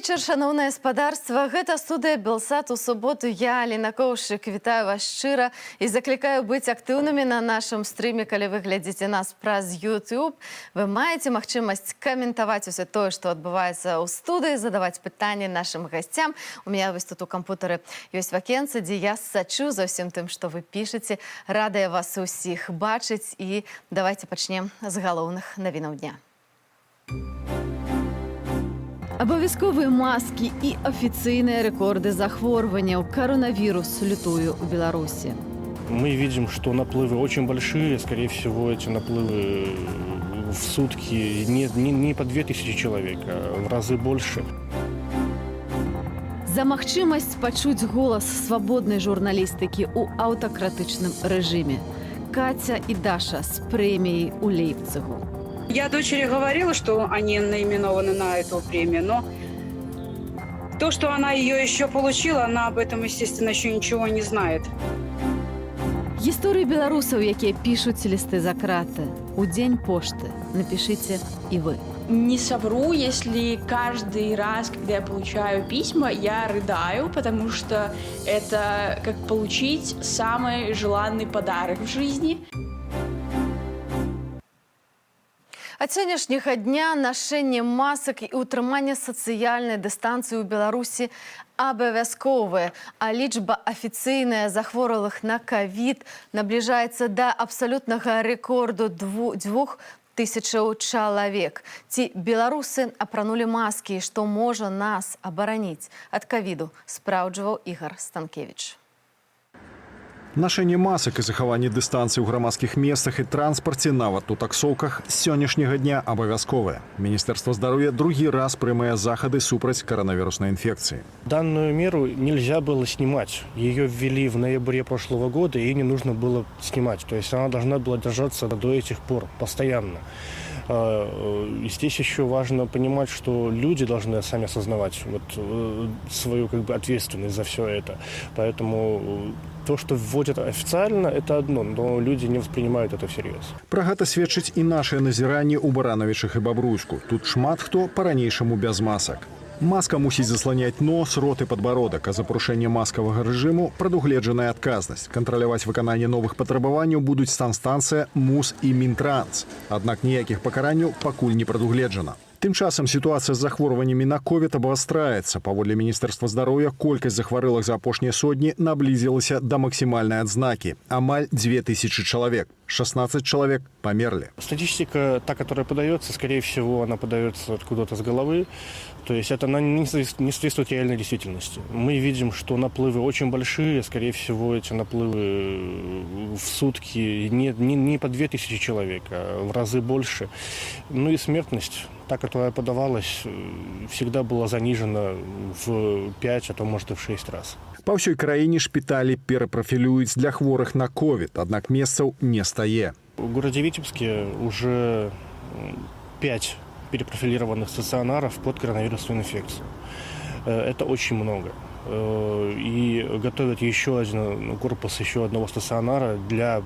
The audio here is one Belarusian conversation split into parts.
вечер, шановное спадарство. Гэта студия Белсат у суботу. Я, Аліна Коўшчык, вітаю вас шчыра и закликаю быть активными на нашем стриме, калі вы глядзіце нас праз YouTube. Вы маете магчымасць каментаваць усё тое, што адбываецца ў студыі, задаваць пытанні нашим гостям. У меня вось тут у кампутары ёсць вакенцы, дзе я сачу за ўсім тым, што вы пішаце. Радая вас усіх бачыць і давайте пачнем з галоўных навінаў дня. Абавязковыя маскі і афіцыйныя рэкорды захворванняў. Коронавирус лютуе у Беларуси. Мы видим, что наплывы очень большие. Скорее всего, эти наплывы в сутки не по 2000 человек, а в разы больше. За магчымасць пачуць голас свабоднай журналістыкі ў аўтакратычным рэжыме. Катя и Даша с премией у Лейпцигу. Я дочери говорила, что они наименованы на эту премию, но то, что она ее еще получила, она об этом, естественно, еще ничего не знает. Истории белорусов, якія пишут листы за краты. У День пошты напишите и вы. Не совру, если каждый раз, когда я получаю письма, я рыдаю, потому что это как получить самый желанный подарок в жизни. Ад сённяшняга дня нашэнне масак і ўтрыманне сацыяльнай дыстанцыі ў Беларусі абавязковыя, а лічба афіцыйная захворалых на ковід набліжаецца да абсалютнага рэкорду 2000 чалавек. Ці беларусы апранулі маскі, што можа нас абараніць ад ковіду, спраўджваў Ігор Станкевич. Нашэнне масак і захаванне дыстанцыі ў грамадскіх месцах і транспарце, нават у таксоўках, з сённяшняга дня абавязковае. Міністэрства здароўя другі раз прымае захады супраць коронавируснай инфекции. Данную меру нельзя было снимать. Ее ввели в ноябре прошлого года, и не нужно было снимать. То есть она должна была держаться до этих пор постоянно. И здесь еще важно понимать, что люди должны сами осознавать свою ответственность за все это. Поэтому то, что вводят официально, это одно, но люди не воспринимают это всерьез. Пра гэта сведчыць і нашае назіранне ў Баранавічах і Бабруйску. Тут шмат хто па-ранейшаму без масак. Маска мусіць засланяць нос, рот і падбародак, а за парушэнне маскавага рэжыму прадугледжаная адказнасць. Кантраляваць выкананне новых патрабаванняў будуць санстанцыя, МУС і Мінтранс. Аднак ніякіх пакаранняў пакуль не прадугледжана. Тым часам сітуацыя з захворваннямі на ковід абвастраецца. Паводле Міністэрства здароўя, колькасць захварэлых за апошнія сотні наблізілася да максімальнай адзнакі – амаль 2000 чалавек. 16 человек померли. Статистика, та, которая подается, скорее всего, она подается откуда-то с головы. То есть это не соответствует реальной действительности. Мы видим, что наплывы очень большие. Скорее всего, эти наплывы в сутки не по 2000 человек, а в разы больше. Ну и смертность, та, которая подавалась, всегда была занижена в 5, а то, может, и в 6 раз. Па ўсёй краіне шпіталі перапрафілююць для хворых на ковід, аднак месцаў не стае. В городе Витебске уже 5 перепрофилированных стационаров под коронавирусную инфекцию. Это очень много. И готовят еще один корпус еще одного стационара для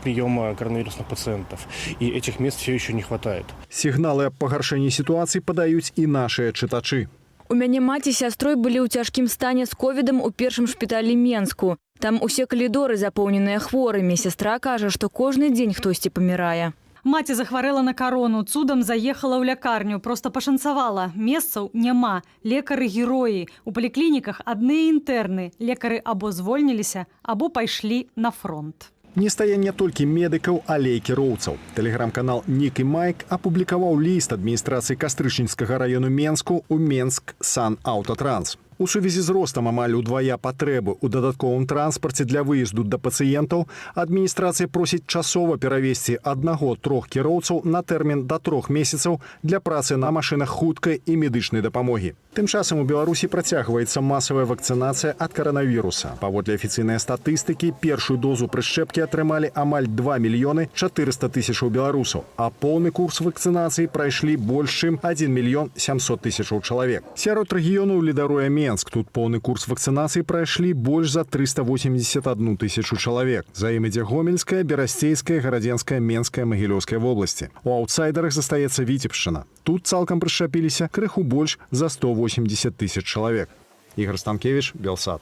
приема коронавирусных пациентов. И этих мест все еще не хватает. Сігналы аб пагаршэнні сітуацыі падаюць і нашыя чытачы. У мяне маці з сястрой былі ў цяжкім стане з ковідам у першым шпіталі Менску. Там усе калідоры запоўненыя хворымі. Сястра кажа, што кожны дзень хтосьці памірае. Маці захварэла на карону, цудам заехала ў лякарню, просто пашанцавала. Месцаў няма, лекары-героі. У паліклініках адны інтэрны. Лекары або звольніліся, або пайшлі на фронт. Не стае не толькі медыкаў, але і кіроўцаў. Тэлеграм-канал «Нік і Майк» апублікаваў ліст адміністрацыі Кастрычніцкага раёну Менску ў Менск Сан Аўтатранс. У сувязі з ростам амаль удвая патрэбы ў дадатковым транспарце для выезду да пацыентаў адміністрацыя просіць часова перавесці 1-3 кіроўцаў на тэрмін да 3 месяцаў для працы на машынах хуткай і медычнай дапамогі. Тым часам у Беларусі працягваецца масавая вакцынацыя ад каранавіруса. Паводле афіцыйнай статыстыкі, першую дозу прышчэпкі атрымалі амаль 2 мільёны 400 тысячаў беларусаў, а поўны курс вакцынацыі прайшлі больш чым 1 мільён 700 тысячаў чалавек. Сярод рэгіёнаў лідаруе Менск. Тут поўны курс вакцынацыі прайшлі больш за 381 тысячу чалавек. За ім ідзе Гомельская, Берасцейская, Гарадзенская, Менская, Магілёўская вобласці. У аўтсайдерах застаецца Віцебшчына. Тут цалкам прышчапіліся крыху больш за 180 80 тысяч человек. Игорь Станкевич, Белсат.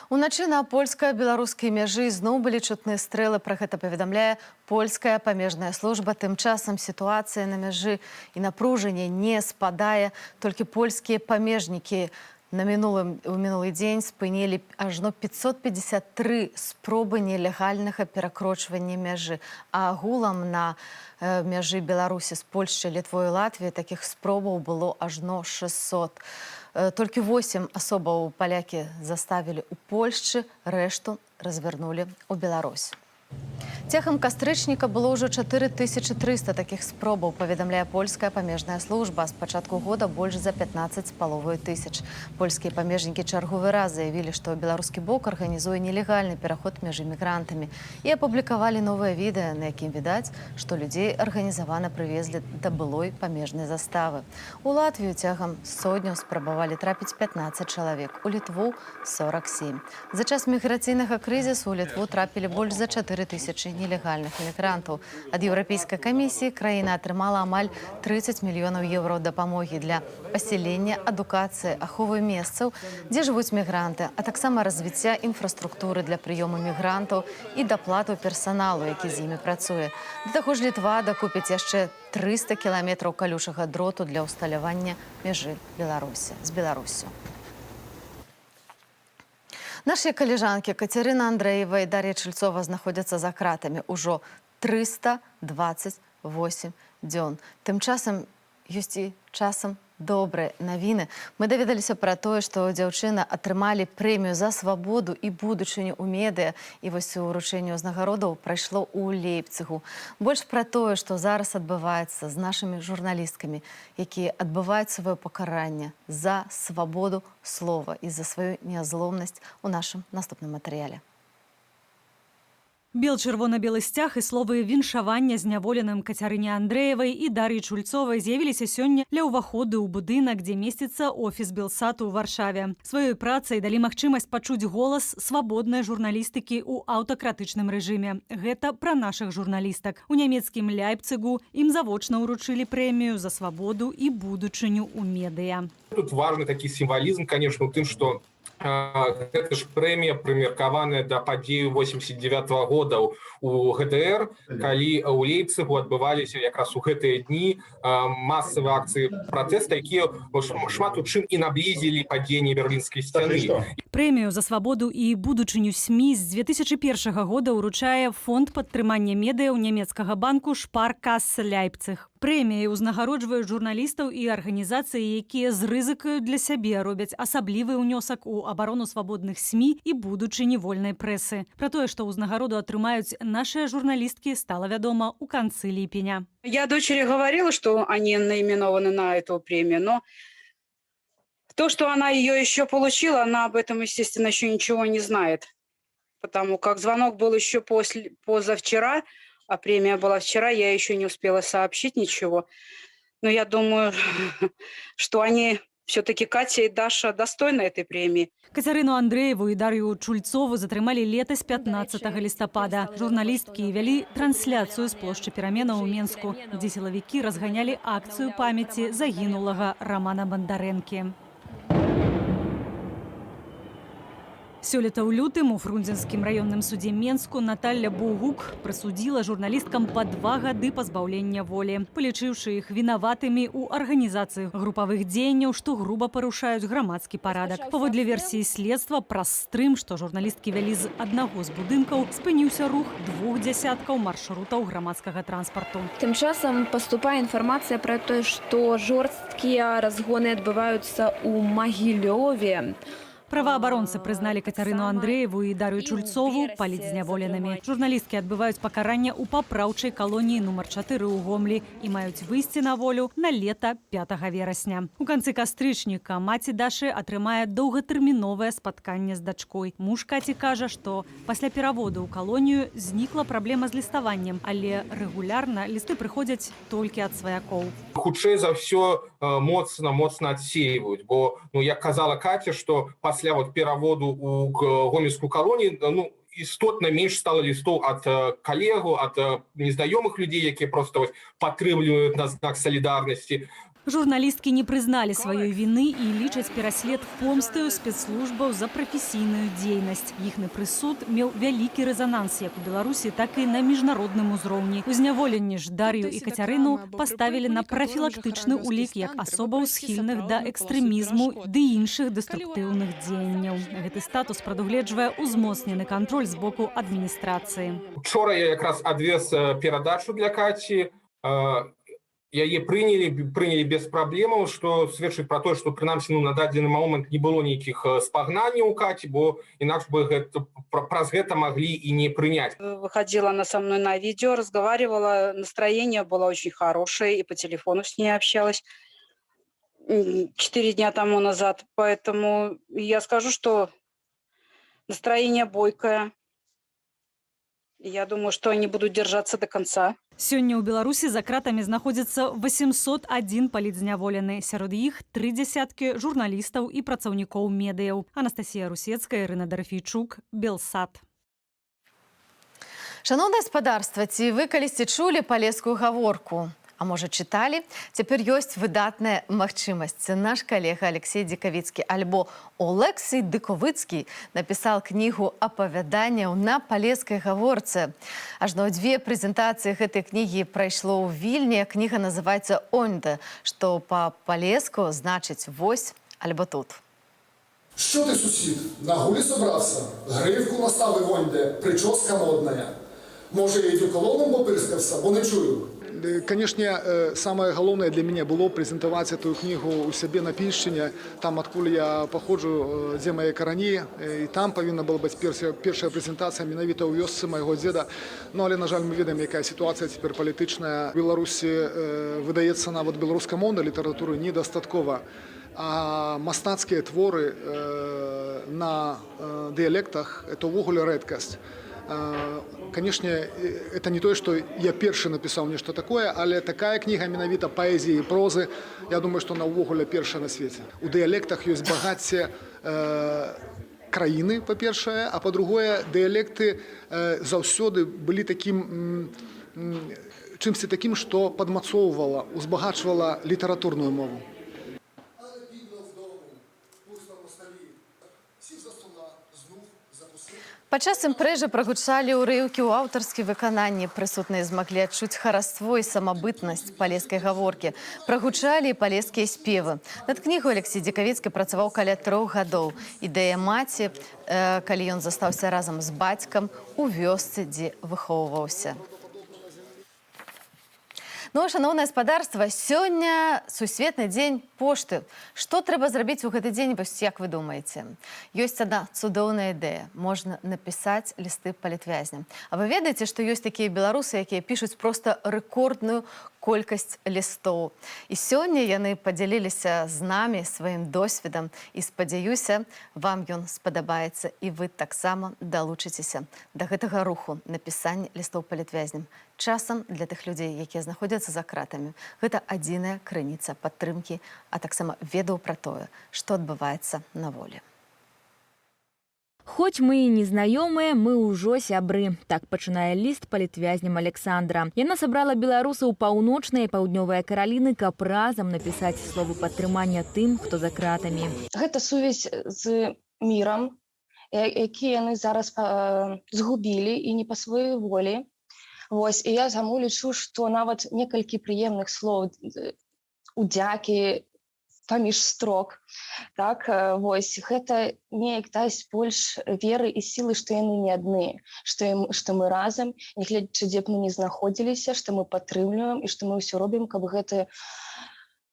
Уначы на польска-беларускай мяжы зноў былі чутны стрэлы. Пра гэта паведамляе польская памежная служба. Тым часам сітуацыя на мяжы і напружанне не спадае. Толькі польскія памежнікі у мінулы дзень спынілі ажно 553 спробы нелегальнага перакрочвання мяжы. А агулам на мяжы Беларусі з Польшчай, Літвой і Латвіяй такіх спробаў было ажно 600. Толькі 8 асобаў палякі заставілі ў Польшчы, рэшту развярнулі ў Беларусь. Цягам кастрычніка было ўжо 4300 такіх спробаў, паведамляе польская памежная служба. З пачатку года больш за 15,5 тысяч. Польскія памежнікі чарговы раз заявілі, што беларускі бок арганізуе нелегальны пераход мяжы мігрантамі і апублікавалі новае відэа, на якім відаць, што людзей арганізавана прывезлі да былой памежнай заставы. У Латвію цягам сотняў спрабавалі трапіць 15 чалавек, у Літву 47. За час міграцыйнага крызісу ў Літву трапілі больш за 4000 нелегальных эмігрантаў. Ад Еўрапейскай камісіі краіна атрымала амаль 30 мільёнаў еўра дапамогі для пасялення, адукацыі, аховы месцаў, дзе жывуць мігранты, а таксама развіцця інфраструктуры для прыёму мігрантаў і даплату персаналу, які з імі працуе. Да таго ж Літва дакупіць яшчэ 300 кіламетраў калючага дроту для ўсталявання мяжы з Беларуссю. Нашыя калежанкі Кацярына Андрэева і Дар'я Чульцова знаходзяцца за кратамі ўжо 328 дзён. Тым часам ёсць і часам добрыя навіны. Мы даведаліся пра тое, што дзяўчыны атрымалі прэмію за свабоду і будучыню ў медыа. І вось уручэнне ўзнагародаў прайшло ў Лейпцыгу. Больш пра тое, што зараз адбываецца з нашымі журналісткамі, якія адбываюць сваё пакаранне за свабоду слова і за сваю нязломнасць у нашым наступным матэрыяле. Бел-чырвона-белы сцяг і словы віншавання зняволеным Кацярыне Андрэевай і Дар'і Чульцовай з'явіліся сёння ля ўваходу ў будынак, дзе месціцца офіс Белсату ў Варшаве. Сваёй працай далі магчымасць пачуць голас свабоднай журналістыкі ў аўтакратычным рэжыме. Гэта пра нашых журналістак. У нямецкім Ляйпцыгу ім завочна ўручылі прэмію за свабоду і будучыню ў медыа. Тут важны такі сімвалізм, конечно, у тым, што гэта ж прэмія прымеркаваная да падзею 89-го года у ГДР, калі ў Лейпцыгу адбываліся якраз у гэтыя дні масавыя акцыі пратэста, якія шмат у чым і наблізілі падзенне Берлінскай сцяны. Прэмію за свабоду і будучыню СМІ з 2001 года ўручае фонд падтрымання медыа ў нямецкага банку Шпаркассе Ляйпцыг. Прэміяй узнагароджваюць журналістаў і арганізацыі, якія з рызыкаю для сябе робяць асаблівы ўнёсак у абарону свабодных СМІ і будучыні вольнай прэсы. Пра тое, што ўзнагароду атрымаюць нашыя журналісткі, стала вядома ў канцы ліпеня. Я дочери говорила, что они наименованы на эту премию, но то, что она ее еще получила, она об этом, естественно, еще ничего не знает. Потому как звонок был еще позавчера, а премия была вчера, я еще не успела сообщить ничего. Но я думаю, что они все-таки, Катя и Даша, достойны этой премии. Кацярыну Андрэеву і Дар'ю Чульцову затрымалі летась 15 лістапада. Журналісткі вялі трансляцыю з плошчы Пераменаў у Менску, дзе сілавікі разганялі акцыю памяці загінулага Рамана Бандарэнкі. Сёлета ў лютым у Фрунзенскім раённым судзе Менску Наталля Боўгук прысудзіла журналісткам па 2 гады пазбаўлення волі, палічыўшы іх вінаватымі ў арганізацыі групавых дзеянняў, што груба парушаюць грамадскі парадак. Паводле версіі следства, праз стрым, што журналісткі вялі з аднаго з будынкаў, спыніўся рух 2 дзясяткаў маршрутаў грамадскага транспарту. Тым часам паступае інфармацыя пра тое, што жорсткія разгоны адбываюцца ў Магілёве. Праваабаронцы прызналі Кацярыну Андрэеву і Дар'ю Чульцову палітзняволенымі. Журналісткі адбываюць пакаранне ў папраўчай калоніі нумар 4 ў Гомлі і маюць выйсці на волю на лета 5 верасня. У канцы кастрычніка маці Дашы атрымае доўгатэрміновае спатканне з дачкой. Муж Каці кажа, што пасля пераводу ў калонію знікла праблема з ліставаннем, але рэгулярна лісты прыходзяць толькі ад сваякоў. Хутчэй за ўсё моцна адсеиваюць, бо, як казала Катя, што пасля пераводу ў гомельскую калонію, істотна менш стала лістоў ад калегаў, ад незнаёмых людзей, якія проста падтрымліваюць на знак салідарнасці. Журналісткі не прызналі сваёй віны і лічаць пераслед помстаю спецслужбаў за прафесійную дзейнасць. Іхны прысуд меў вялікі рэзананс як у Беларусі, так і на міжнародным узроўні. У зняволенні ж Дар'ю і Кацярыну паставілі на прафілактычны ўлік як асобаў схільных да экстрэмізму ды іншых дэструктыўных дзеянняў. Гэты статус прадугледжвае узмоцнены кантроль з боку адміністрацыі. Учора я якраз адвез перадачу для Каці. Яе прынялі без праблемаў, што сведчыць пра тое, што прынамсі на дадзены момант не было нейкіх спагнанняў у Каці, бо інакш бы праз гэта маглі і не прыняць. Выходила она со мной на видео, разговаривала, настроение было очень хорошее, и по телефону с ней общалась 4 дня тому назад. Поэтому я скажу, что настроение бойкое. Я думаю, что они будут держаться до конца. Сёння ў Беларусі за кратамі знаходзіцца 801 палітзняволены. Сярод іх 30 журналістаў і працаўнікоў медыяў. Анастасія Русецкая, Ірына Дарафійчук, Белсат. Шановне гаспадарства, ці вы калісьці чулі палескую гаворку? А можа, чыталі? Цяпер ёсць выдатная магчымасць. Наш калега Алексей Дикавицкі альбо Олексій Диковицький напісаў кнігу апавяданняў на палескай гаворцы. Ажно 2 прэзентацыі гэтай кнігі прайшло ў Вільні. Кніга называецца «Онде», што па-палеску значыць «вось» альбо «тут». Що ти, сусід, на гулі собрався? Гривку наставив онде, прическа модная. Може, я йду колоном попирскався, бо не чую. Конечно, самое главное для меня было презентовать эту книгу у себе на Пинщине, там, откуда я походжу, где мои корени, и там повинна была быть первая презентация менавіта у вёсцы моего деда. Ну, але, на жаль, мы видим, какая ситуация теперь политичная. В Беларуси выдается на белорусской мовной литературы недостатково, а мастацкие творы на диалектах – это вуголь редкость. Конечно, это не то, что я перший написал нечто такое, але такая книга менавіта поэзии и прозы, я думаю, что она увогуле першая на свете. У диалектах есть багацце краіны, по-першае, а по-другое, диалекты заўсёды были таким чымсьці таким, что подмацоўвала, узбагачвала литературную мову. Падчас імпрэзы прагучалі ўрыўкі ў аўтарскім выкананні. Прысутныя змаглі адчуць хараство і самабытнасць палескай гаворкі. Прагучалі і палескія спевы. Над кнігай Алексій Дикавицкі працаваў каля 3 гадоў. Ідэя маці, калі ён застаўся разам з бацькам у вёсцы, дзе выхоўваўся. Ну, шановне гаспадарства, сёння сусветны дзень пошты. Што трэба зрабіць у гэты дзень, вось як вы думаеце? Ёсць адна цудоўная ідэя. Можна напісаць лісты палітвязням. А вы ведаеце, што ёсць такія беларусы, якія пішуць проста рэкордную колькасць лістоў. І сёння яны падзяліліся з намі сваім досведам. І спадзяюся, вам ён спадабаецца, і вы таксама далучыцеся да гэтага руху напісання лістоў палітвязням. Часам для тых людзей, якія знаходзяцца за кратамі, гэта адзіная крыніца падтрымкі, а таксама ведаў пра тое, што адбываецца на волі. Хоць мы і незнаёмыя, мы ўжо сябры. Так пачынае ліст палітвязням Александра. Яна сабрала беларусаў паўночнай і паўднёвай Караліны, каб разам напісаць словы падтрымання тым, хто за кратамі. Гэта сувязь з мірам, які яны зараз згубілі і не па сваёй волі. Вось, і я таму лічу, што нават некалькі прыемных слоў удзякі паміж строк, так, вось, гэта неяк дасць больш веры і сілы, што яны не адны, што мы разам, нягледзячы, дзе б мы не знаходзіліся, што мы падтрымліваем і што мы ўсё робім, каб гэта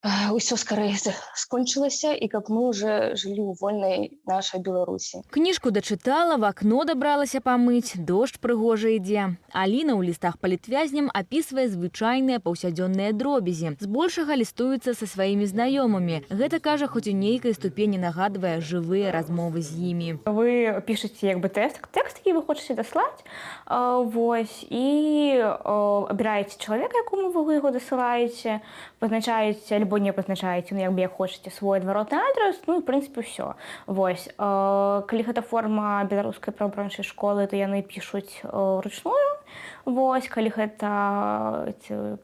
ўсё скорей скончылася і каб мы уже жылі ў вольнай нашай Беларусі. Кніжку дачытала, в акно дабралася памыць, дождж прыгожа ідзе. Аліна ў лістах палітвязням апісвае звычайныя паўсядзённыя дробязі. Збольшага лістуецца са сваімі знаёмымі. Гэта, кажа, хоць у нейкай ступені нагадвае жывыя размовы з імі. Вы пішаце як бы тэкст, які вы хочаце даслаць, вось, і абіраеце чалавека, якому вы яго дасылаеце, пазначаеце альбо не пазначаеце, ну, як бы як хочаце, свой адваротны адрес, ну, і, в прынцыпе, ўсё. Вось. Калі гэта форма беларускай правабарончай школы, то яны пішуць ручную, Вось, калі гэта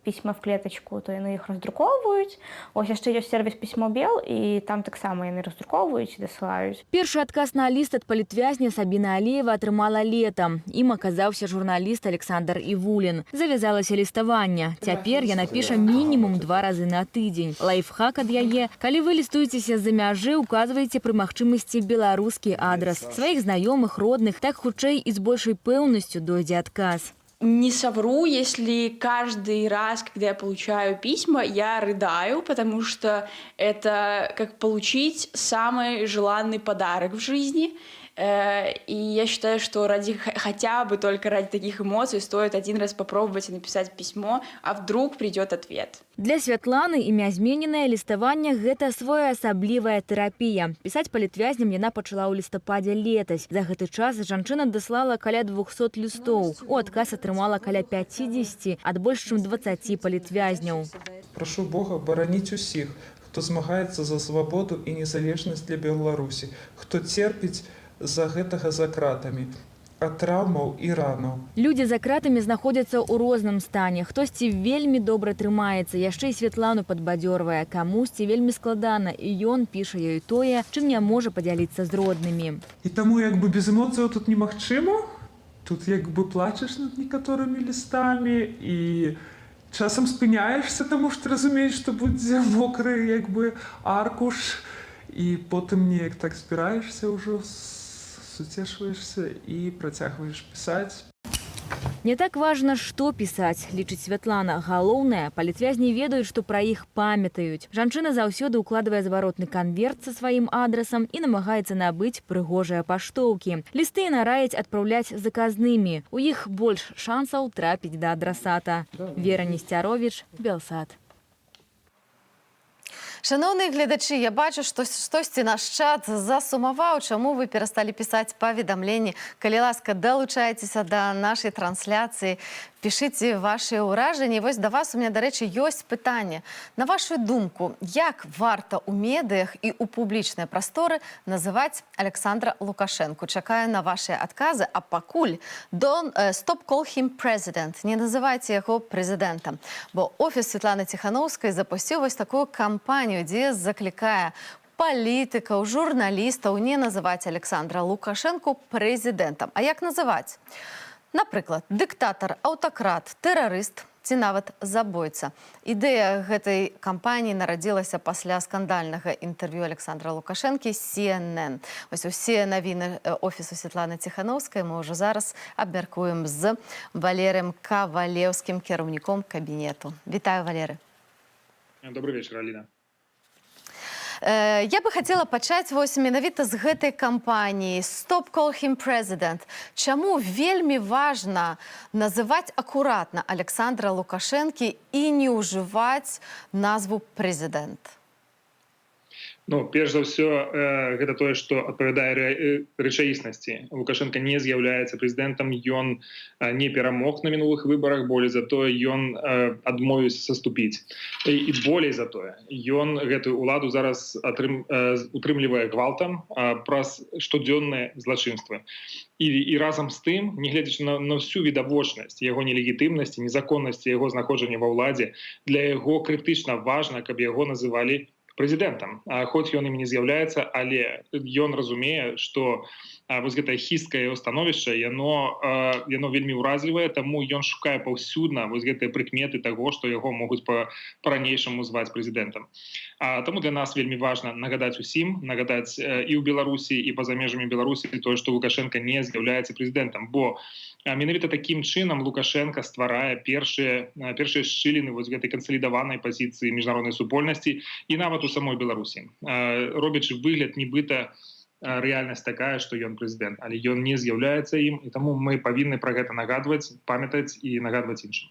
пісьма в клетачку, то яны іх раздрукоўваюць. Вось яшчэ ёсць сервіс пісьмо Бел, і там таксама яны раздрукоўваюць і дасылаюць. Першы адказ на ліст ад палітвязня Сабіна Алеева атрымала летам. Ім аказаўся журналіст Александр Івулін. Завязалася ліставанне. Цяпер яна піша мінімум 2 разы на тыдзень. Лайфхак ад яе. Калі вы лістуецеся з-за мяжы, указвайце пры магчымасці беларускі адрас. Сваіх знаёмых, родных, так хутчэй і з большай пэўнасцю дойдзе адказ. Не совру, если каждый раз, когда я получаю письма, я рыдаю, потому что это как получить самый желанный подарок в жизни. И я считаю, что хотя бы только ради таких эмоций стоит один раз попробовать и написать письмо, а вдруг придет ответ. Для Святланы імя змененае ліставанне – гэта своеасаблівая тэрапія. Пісаць палітвязням яна пачала ў лістападзе летась. За гэты час жанчына даслала каля 200 лістоў. У адказ атрымала каля 50 ад больш чым 20 палітвязняў. Прашу Бога бараніць усіх, хто змагаецца за свабоду і незалежнасць для Беларусі, хто церпіць за гэтага за кратамі, ад траўмаў і ранаў. Людзі за кратамі знаходзяцца ў розным стане. Хтосьці вельмі добра трымаецца, яшчэ і Святлану падбадзёрвае. Камусьці вельмі складана, і ён піша ёй тое, чым не можа падзяліцца з роднымі. І таму без эмоцыяў тут немагчыма. Тут плачаш над некаторымі лістамі і часам спыняешся, таму што разумееш, што будзе мокры аркуш, і потым неяк так збіраешся ўжо, суцешваешься і працягваеш пісаць. Не так важна, што пісаць, лічыць Святлана. Галоўнае, палітвязні ведаюць, што пра іх памятаюць. Жанчына заўсёды ўкладвае зваротны канверт са сваім адрасам і намагаецца набыць прыгожыя паштоўкі. Лісты яна раіць адпраўляць заказнымі. У іх больш шансаў трапіць да адрасата. Вера Несцяровіч, Белсат. Шановныя гледачы, я бачу, што штосьці наш чат засумаваў, чаму вы перасталі пісаць паведамленні. Калі ласка, далучайцеся да нашай трансляцыі, пішыце вашыя ўражанні. Вось да вас у меня, дарэчы, ёсць пытанне. На вашу думку, як варта ў медыях і ў публічнай прасторы называць Александра Лукашэнку? Чакаю на вашыя адказы, а пакуль stop call him president, не называйце яго прэзідэнтам. Бо офіс Светланы Ціханаўскай запусціў вось такую кампанію, дзе заклікае палітыкаў, журналістаў не называць Александра Лукашэнку прэзідэнтам. А як называць? Напрыклад, дыктатар, аўтакрат, тэрарыст ці нават забойца. Ідэя гэтай кампаніі нарадзілася пасля скандальнага інтэрв'ю Александра Лукашэнкі з CNN. Вось усе навіны офісу Светланы Ціханаўскай мы ўжо зараз абмяркуем з Валерыем Кавалеўскім, кіраўніком кабінету. Вітаю, Валеры. Добрый вечер, Алина. Я бы хацела пачаць менавіта з гэтай кампаніі «Stop call him president». Чаму вельмі важна называць акуратна Александра Лукашэнкі і не ўжываць назву «прэзідэнт»? Перш за ўсё, гэта тое, што адпавядае рэчаіснасці. Лукашенко не з'яўляецца прэзідэнтам, ён не перамог на мінулых выбарах, болей за тое, ён адмовіўся саступіць. І болей за тое, ён гэтую ўладу зараз утрымлівае гвалтам праз штодзённыя злачынствы. І разам з тым, нягледзячы на всю відавочнасць яго нелегітымнасці, незаконнасці яго знаходжання ва ўладзе, для яго крытычна важна, каб яго называлі прэзідэнтам. Хоць ён ім не з'яўляецца, але ён разумее, што вось гэтае хісткае яго становішча, яно вельмі ўразлівае, таму ён шукае паўсюдна вось гэтыя прыкметы таго, што яго могуць па-ранейшаму зваць прэзідэнтам. Таму для нас вельмі важна нагадаць усім, нагадаць і ў Беларусі, і па-за межамі Беларусі тое, што Лукашенко не з'яўляецца прэзідэнтам, бо менавіта такім чынам Лукашенко стварае першыя шчыліны вось гэтай кансалідаванай пазіцыі міжнароднай супольнасці і нават у самой Беларусі, робячы выгляд, нібыта рэальнасць такая, што ён прэзідэнт, але ён не з'яўляецца ім, і таму мы павінны пра гэта нагадваць, памятаць і нагадваць іншым.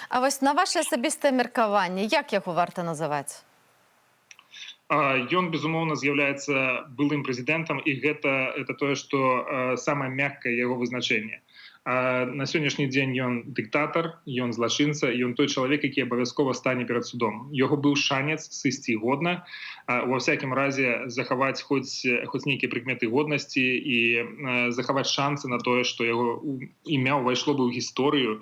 А вось на ваше асабістае меркаванне, як яго варта называць? Ён, безумоўна, з'яўляецца былым прэзідэнтам, і гэта тое, што самае мяккае яго вызначэнне. На сённяшні дзень ён дыктатар, ён злачынца, ён той чалавек, які абавязкова стане перад судом. Яго быў шанец сысці годна, ва всякім разе захаваць хоць нейкія прыкметы годнасці і захаваць шансы на тое, што яго імя ўвайшло бы ў гісторыю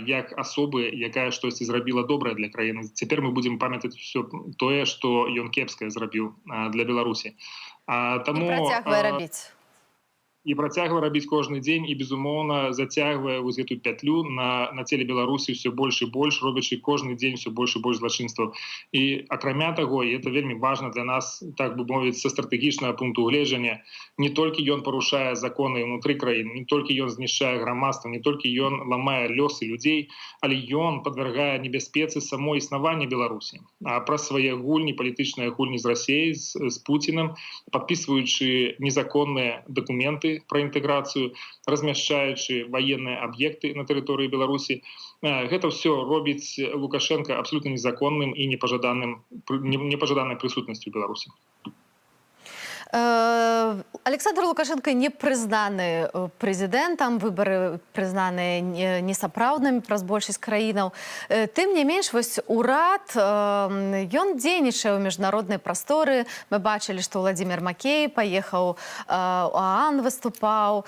як асобы, якая штосьці зрабіла добрае для краіны. Цяпер мы будзем памятаць усё тое, што ён кепскае зрабіў для Беларусі. І працягвае рабіць. І працягвае рабіць кожны дзень, і, безумоўна, зацягвае вось гэту пятлю на целе Беларусі ўсё больш і больш, робячы кожны дзень ўсё больш і больш злачынстваў. І акрамя таго, і это вельмі важна для нас, так бы мовіць, са стратэгічнага пункту гледжання, не толькі ён парушае законы ўнутры краіны, не толькі ён знішчае грамадства, не толькі ён ламае лёсы людзей, але ён падвяргае небяспецы само існаванне Беларусі. А праз свае гульні, палітычныя гульні з Расіяй, з Пуцінам, падпісваючы незаконныя дакументы про інтэграцыю, размяшчаючы ваенныя аб'екты на тэрыторыі Беларусі. Гэта ўсё робіць Лукашенко абсолютно незаконным і непажаданай прысутнасцю ў Беларусі. Александр Лукашенко не прызнаны прэзідэнтам, выбары прызнаныя несапраўднымі праз большасць краінаў. Тым не менш, вось урад, ён дзейнічае ў міжнароднай прасторы. Мы бачылі, што Владзімір Макей паехаў у ААН, выступаў.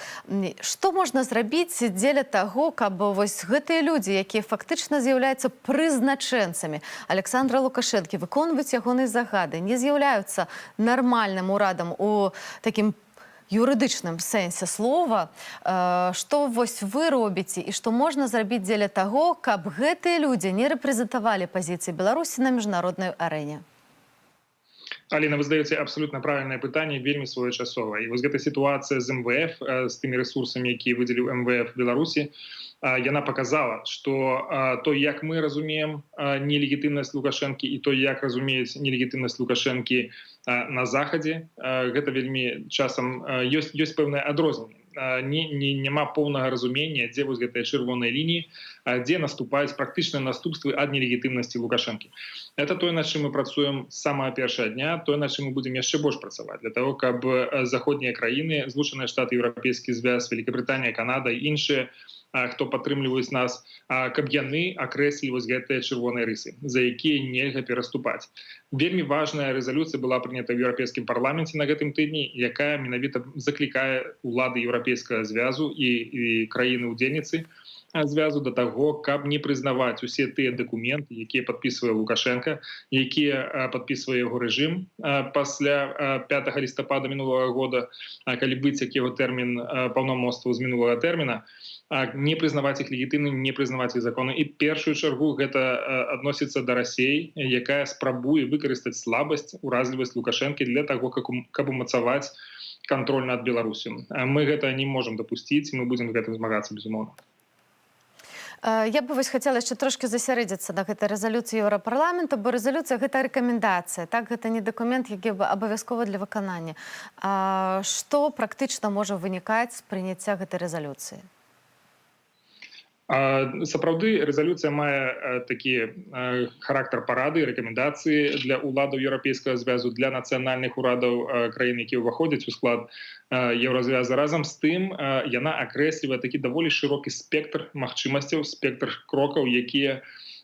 Што можна зрабіць дзеля таго, каб вось гэтыя людзі, якія фактычна з'яўляюцца прызначэнцамі Александра Лукашэнкі, выконваюць ягоныя загады, не з'яўляюцца нармальным урадам у такім юрыдычным сэнсе слова, што вось вы робіце і што можна зрабіць дзеля таго, каб гэтыя людзі не рэпрэзентавалі пазіцыі Беларусі на міжнароднай арэне? Аліна, вы задаеце абсолютно правільнае пытанне, вельмі своечасова. І вось гэта сітуацыя з МВФ, з тымі рэсурсамі, якія выдзеліў МВФ Беларусі, яна показала, што то, як мы разумеем нелегітымнасць Лукашэнкі і то, як разумеюць нелегітымнасць Лукашэнкі на Захадзе, гэта вельмі часам ёсць пэўнае адрозненне. Няма поўнага разумення, дзе вось гэтыя чырвоныя лініі, дзе наступаюць практычныя наступствы ад нелегітымнасці Лукашэнкі. Это тое, над чым мы працуем з самага першага дня, тое, над чым мы будзем яшчэ больш працаваць, для того, каб заходнія краіны, Злучаныя Штаты, Еўрапейскі звяз, Великабрытанія, Канада і іншыя, хто падтрымліваюць нас, каб яны акрэслілі вось гэтыя чырвоныя рысы, за якія нельга пераступаць. Вельмі важная рэзалюцыя была прынята ў Еўрапейскім парламенце на гэтым тыдні, якая менавіта заклікае улады Еўрапейскага звязу і краіны-удзельніцы звязу да таго, каб не прызнаваць усе тыя дакументы, якія падпісвае Лукашенко, якія падпісвае яго рэжым пасля 5 лістапада мінулага года, калі быццак яго тэрмін паўнамоцтва з мінулага тэрміна, не прызнаваць іх легітымнымі, не прызнаваць іх законы. І першую чаргу гэта адносіцца да Расіі, якая спрабуе выкарыстаць слабасць, уразлівасць Лукашэнкі для таго, каб умацаваць кантроль над Беларусю. Мы гэта не можам дапусціць, мы будзем з гэтым змагацца, безумоўна. Я бы вось хацела яшчэ трошкі засярэдзіцца на гэтай рэзалюцыі Еўрапарламента, бо рэзалюцыя — гэта рэкамендацыя, так, гэта не дакумент, які абавязковы для выканання. Што практычна можа вынікаць з прыняцця гэтай рэзалюцыі? Сапраўды, рэзалюцыя мае такі характар парады, рэкамендацыі для ўладаў Еўрапейскага звязу, для нацыянальных урадаў краін, якія ўваходзяць у склад Еўразвяза. Разам з тым, яна акрэслівае такі даволі шырокі спектр магчымасцяў, спектр крокаў, якія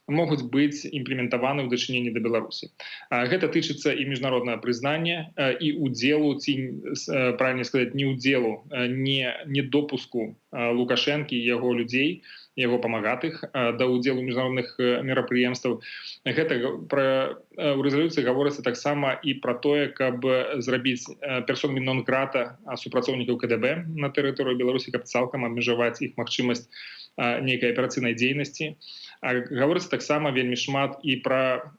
могуць быць імплементаваны ў дачыненні да Беларусі. Гэта тычыцца і міжнароднага прызнання, і удзелу, ці, правільна сказаць, не удзелу, не допуску Лукашэнкі і яго людзей, яго памагатых да ўдзелу міжнародных мерапрыемстваў. Гэта у рэзалюцыі гаворыцца таксама і пра тое, каб зрабіць персонамі нон-грата супрацоўнікаў КДБ на тэрыторыі Беларусі, каб цалкам абмежаваць іх магчымасць нейкай аперацыйнай дзейнасці. Гаворыцца таксама вельмі шмат і пра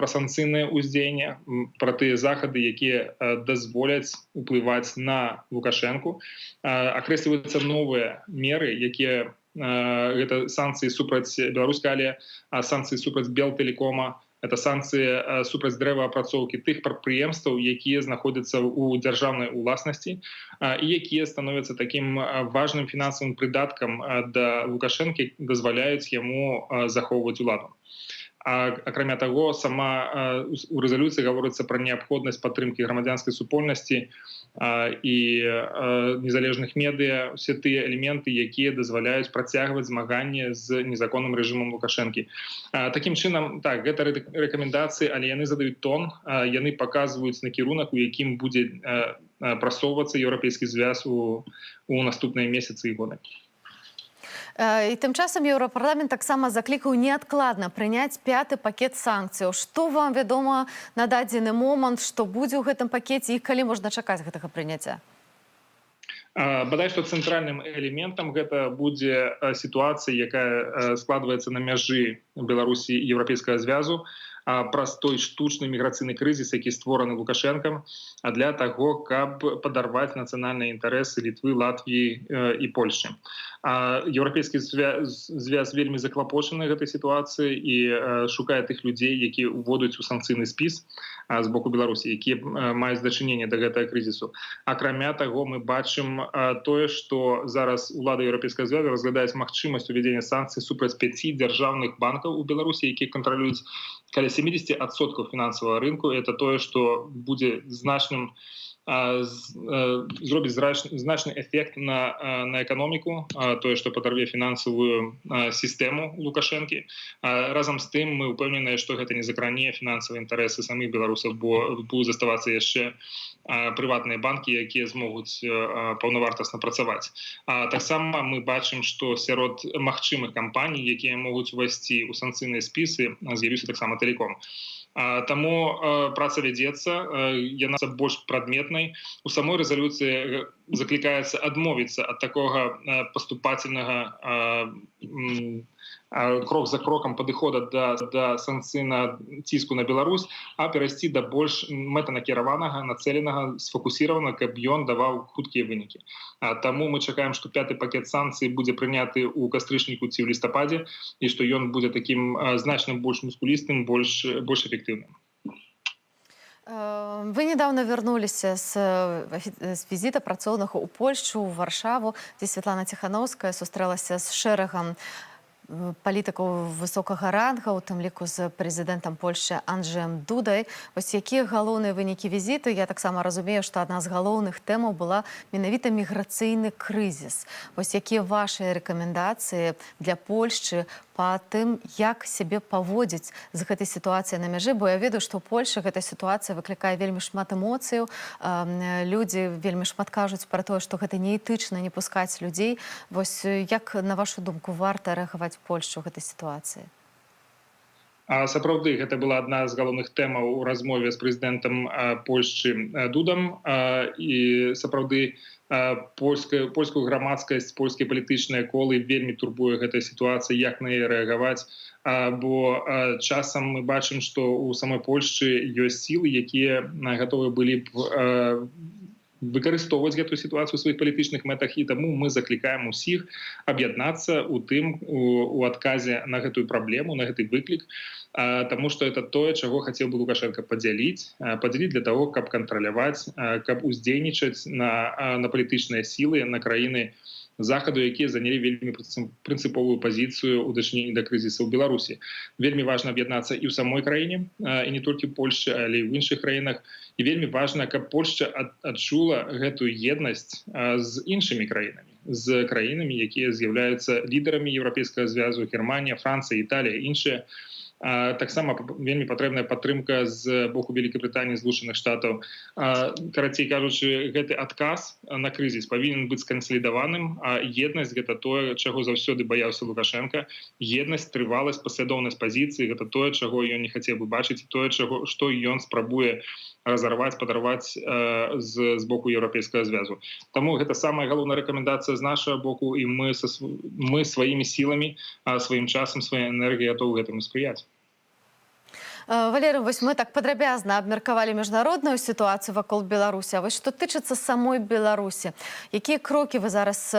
санкцыйнае ўздзеянне, пра тыя захады, якія дазволяць уплываць на Лукашэнку. Акрэсліваюцца новыя меры, якія гэта санкцыі супраць беларускай авіа, санкцыі супраць Белтэлекома, это санкцыі супраць дрэваапрацоўкі тых прадпрыемстваў, якія знаходзяцца ў дзяржаўнай уласнасці і якія становяцца такім важным фінансавым прыдаткам да Лукашэнкі, дазваляюць яму захоўваць уладу. акрамя таго, сама у рэзалюцыі гаворыцца пра неабходнасць падтрымкі грамадзянскай супольнасці і незалежных медыа, усе тыя элементы, якія дазваляюць працягваць змаганне з незаконным рэжымам Лукашэнкі. Такім чынам, так, гэта рэкамендацыі, але яны задаюць тон, яны паказваюць накірунак, у якім будзе прасоўвацца еўрапейскі звяз у наступныя месяцы і годы. І тым часам Еўрапарламент таксама заклікаў неадкладна прыняць 5-й пакет санкцыяў. Што вам вядома на дадзены момант, што будзе ў гэтым пакеце і калі можна чакаць гэтага прыняцця? Бадай, што цэнтральным элементам гэта будзе сітуацыя, якая складваецца на мяжы Беларусі і Еўрапейскага звязу, праз той штучны міграцыйны крызіс, які створаны Лукашэнкам, для таго, каб падарваць нацыянальныя інтарэсы Літвы, Латвіі і Польшчы. Еўрапейскі звяз вельмі заклапочаны гэтай сітуацыі і шукае тых людзей, якія ўводзяць у санкцыйны спіс з боку Беларусі, якія маюць дачыненне да гэтага крызісу. Акрамя таго, мы бачым тое, што зараз улады Еўрапейскага звязу разглядаюць магчымасць увядзення санкцый супраць 5 дзяржаўных банкаў у Беларусі, якія кантралююць каля 70% фінансавага рынку. Это тое, што будзе зробіць значны эфект на эканоміку, тое, што падарве фінансавую сістэму Лукашэнкі. Разам з тым мы ўпэўненыя, што гэта не закране фінансавыя інтарэсы самых беларусаў, бо будуць заставацца яшчэ прыватныя банкі, якія змогуць паўнавартасна працаваць. Таксама мы бачым, што сярод магчымых кампаній, якія могуць увайсці ў санкцыйныя спісы, з'явіўся таксама тэлеком. Таму праца вядзецца, яна больш прадметнай. У самой рэзалюцыі заклікаецца адмовіцца ад такога паступательнага крок за крокам падыхода да санкцыйнага ціску на Беларусь, а перайсці да больш мэтанакіраванага, нацэленага, сфокусіраванага, каб ён даваў хуткія вынікі. Таму мы чакаем, што 5-й пакет санкцый будзе прыняты ў кастрычніку ці ў лістападзе, і што ён будзе такім значна больш мускулістым, больш эфектыўным. Вы недавно вярнуліся з візіта працоўнага ў Польшчу, ў Варшаву, дзе Святлана Ціхановская сустрэлася з шэрагам палітыкаў высокага рангу, у тым ліку з прэзідэнтам Польшчы Анджэем Дудай. Вось якія галоўныя вынікі візіту? Я таксама разумею, што адна з галоўных тэмаў была менавіта міграцыйны крызіс. Вось якія вашыя рэкамендацыі для Польшчы па тым, як сябе паводзіць з гэтай сітуацыяй на мяжы? Бо я ведаю, што ў Польшчы гэта сітуацыя выклікае вельмі шмат эмоцыяў. Людзі вельмі шмат кажуць пра тое, што гэта неэтычна не пускаць людзей. Вось як, на вашу думку, варта рэагаваць Польшчу ў гэтай сітуацыі? Сапраўды, гэта была адна з галоўных тэмаў у размове з прэзідэнтам Польшчы Дудам. І сапраўды польскую грамадскасць, польскія палітычныя колы вельмі турбуе гэтая сітуацыя, як на яе рэагаваць. Бо часам мы бачым, што ў самой Польшчы ёсць сілы, якія гатовы былі б выкарыстоўваць гэтую сітуацыю ў сваіх палітычных мэтах, і таму мы заклікаем усіх аб'яднацца у адказе на гэтую праблему, на гэты выклік, таму што это тое, чаго хацеў бы Лукашенко падзяліць для таго, каб кантраляваць, каб уздзейнічаць на палітычныя сілы, на краіны Захаду, якія занялі вельмі прынцыповую пазіцыю ў дачыненні да крызіса ў Беларусі. Вельмі важна аб'яднацца і ў самой краіне, і не толькі ў Польшчы, але і ў іншых краінах. І вельмі важна, каб Польшча адчула гэтую еднасць з іншымі краінамі, з краінамі, якія з'яўляюцца лідарамі Еўрапейскага звязу, Германія, Францыя, Італія, іншыя. Таксама вельмі патрэбная падтрымка з боку Вялікай Брытаніі, Злучаных Штатаў. Карацей кажучы, гэты адказ на крызіс павінен быць скансалідаваным, а еднасць — гэта тое, чаго заўсёды баяўся Лукашенко. Еднасць, трываласць, паслядоўнасць пазіцыі — гэта тое, чаго ён не хацеў бы бачыць, тое, што ён спрабуе разарваць, падарваць з боку Еўрапейскага звязу. Таму гэта самая галоўная рэкамендацыя з нашага боку, і мы сваімі сіламі, сваім часам, сваёй энергіяй гатовы гэтаму спрыяць. Валерый, вось мы так падрабязна абмеркавалі міжнародную сітуацыю вакол Беларусі. А вось што тычыцца самой Беларусі, якія крокі вы зараз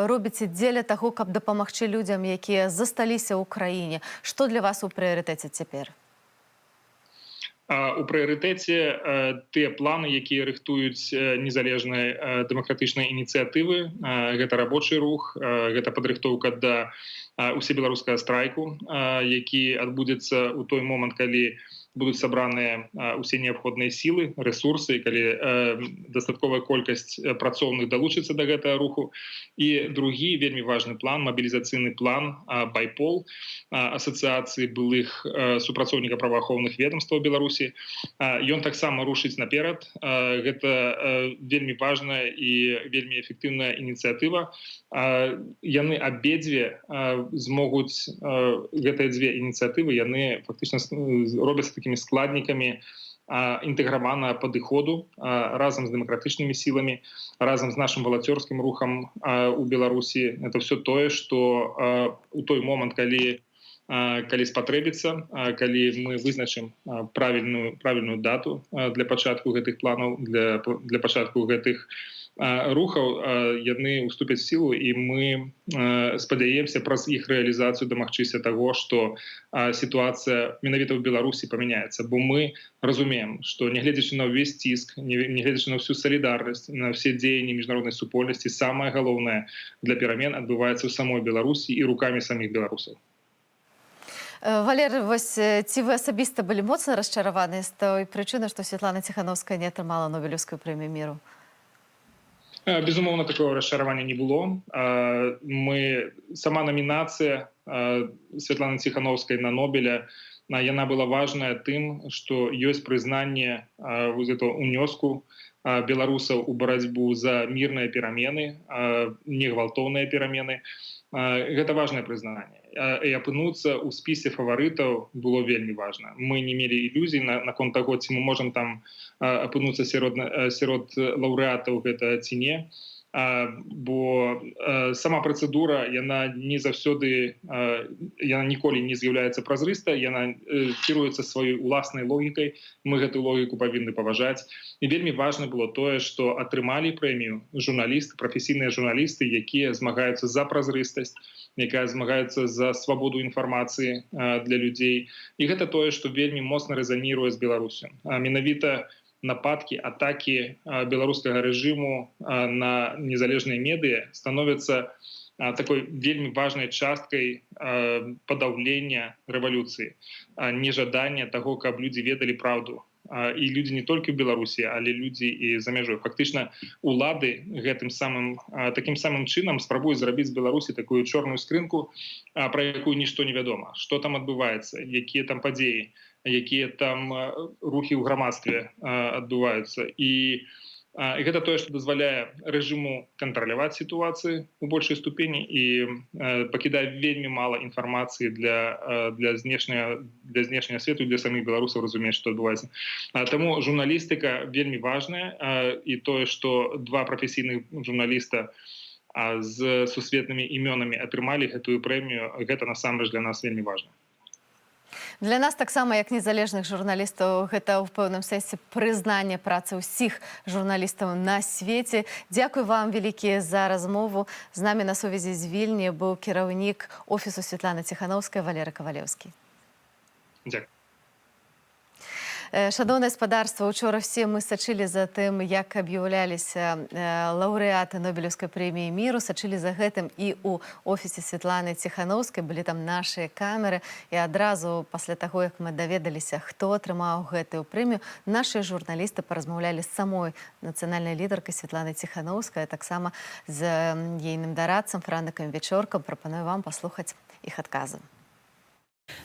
робіце дзеля таго, каб дапамагчы людзям, якія засталіся ў краіне? Што для вас у прыярытэце цяпер? У прыярытэце тыя планы, якія рыхтуюць незалежныя дэмакратычныя ініцыятывы. Гэта рабочы рух, гэта падрыхтоўка да усебеларускага страйку, які адбудзецца ў той момант, калі будуць сабраныя ўсе неабходныя сілы, рэсурсы, калі дастатковая колькасць працоўных далучыцца да гэтага руху. І другі вельмі важны план, мабілізацыйны план байпол, асацыяцыі былых супрацоўнікаў праваахоўных ведомстваў Беларусі. Ён таксама рушыць наперад. Гэта вельмі важная і вельмі эфектыўная ініцыятыва. Яны абедзве змогуць, гэтыя дзве ініцыятывы, яны фактычна робяцца такімі складнікамі інтэграванага падыходу разам з дэмакратычнымі сіламі, разам з нашым валанцёрскім рухам у Беларусі. Это все тое, што у той момант, калі спатрэбіцца, калі мы вызначым правільную дату для пачатку гэтых планаў, для пачатку гэтых рухаў, яны уступяць сілу, і мы спадзяемся праз іх рэалізацыю дамагчыся таго, што сітуацыя менавіта ў Беларусі памяняецца. Бо мы разумеем, што нягледзячы на ўвесь ціск, нягледзячы на ўсю салідарнасць, на ўсе дзеянні міжнароднай супольнасці, самае галоўнае для перамен адбываецца ў самой Беларусі і рукамі саміх беларусаў. Валер, вось ці вы асабіста былі моцна расчараваны з той прычыны, што Святлана Ціханаўская не атрымала Нобелеўскую прэмію міру? Безумоўна, такого расчаравання не было. Сама намінацыя Святланы Ціханаўскай на Нобеля, яна была важная тым, што ёсць прызнанне унёску беларусаў у барацьбу за мірныя перамены, негвалтоўныя перамены. Гэта важнае прызнанне. І апынуцца ў спісе фаварытаў было вельмі важна. Мы не мелі ілюзій наконт таго, ці мы можам там апынуцца сярод лаўрэатаў гэта ці не. Бо сама працэдура, яна не заўсёды, яна ніколі не з'яўляецца празрыстай, яна кіруецца сваёй уласнай логікай, мы гэту логіку павінны паважаць. І вельмі важна было тое, што атрымалі прэмію журналісты, прафесійныя журналісты, якія змагаюцца за празрыстасць, якая змагаецца за свабоду інфармацыі для людзей. І гэта тое, што вельмі моцна рэзаніруе з Беларусю. Менавіта нападкі, атакі беларускага рэжыму на незалежныя медыа становяцца такой вельмі важнай часткай падаўлення рэвалюцыі, нежадання таго, каб людзі ведалі праўду. І людзі не толькі ў Беларусі, але людзі і за мяжой. Фактычна улады такім самым чынам спрабуюць зрабіць з Беларусі такую чорную скрынку, пра якую нішто не вядома. Што там адбываецца, якія там падзеі, якія там рухі ў грамадстве адбываюцца. І гэта тое, што дазваляе рэжыму кантраляваць сітуацыю ў большай ступені і пакідае вельмі мала інфармацыі для знешняга свету, для самих беларусаў разумець, што адбываецца. Таму журналістыка вельмі важная, і тое, што два прафесійных журналіста з сусветнымі імёнамі атрымалі гэтую прэмію, гэта насамрэч для нас вельмі важна. Для нас таксама, як незалежных журналістаў, гэта ў пэўным сэнсе прызнанне працы ўсіх журналістаў на свеце. Дзякуй вам вялікія за размову. З намі на сувязі з Вільні быў кіраўнік офісу Святланы Ціханаўскай Валерый Кавалеўскі. Дзякуй. Шановне господарство, учора всі ми сачили за тим, як об'являлися лауреати Нобелівської премії міру, сачили за гэтым і у офісі Святланы Ціханаўскай, былі там наші камеры, і адразу пасля таго, як мы даведаліся, хто атрымаў гэтую прэмію, наші журналісты паразмаўлялі з самой нацыянальнай лідаркай Святланы Ціханаўскай, а таксама з ейным дарадцам Франыкам Вечоркам. Прапаную вам паслухаць іх адказы.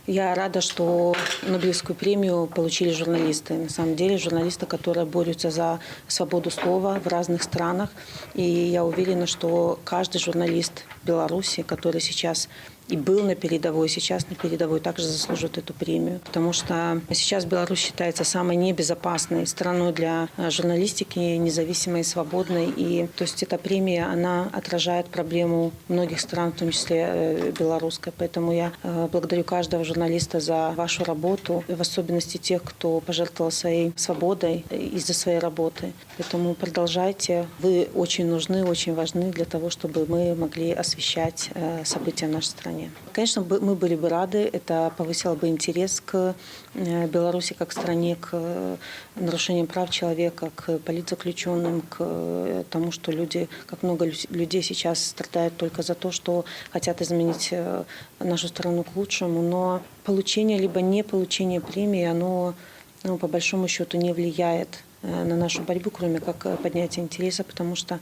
Я рада, что Нобелевскую премию получили журналисты. На самом деле журналисты, которые борются за свободу слова в разных странах. И я уверена, что каждый журналист Беларуси, который сейчас и был на передовой, сейчас на передовой, также заслужит эту премию. Потому что сейчас Беларусь считается самой небезопасной страной для журналистики, независимой и свободной. И то есть эта премия, она отражает проблему многих стран, в том числе белорусской. Поэтому я благодарю каждого журналиста за вашу работу, в особенности тех, кто пожертвовал своей свободой из-за своей работы. Поэтому продолжайте. Вы очень нужны, очень важны для того, чтобы мы могли освещать события в нашей стране. наказания. Конечно, мы были бы рады, это повысило бы интерес к Беларуси как стране, к нарушениям прав человека, к политзаключенным, к тому, что люди, как много людей сейчас страдают только за то, что хотят изменить нашу страну к лучшему, но получение либо не получение премии, оно по большому счету не влияет на нашу борьбу, кроме как поднятия интереса, потому что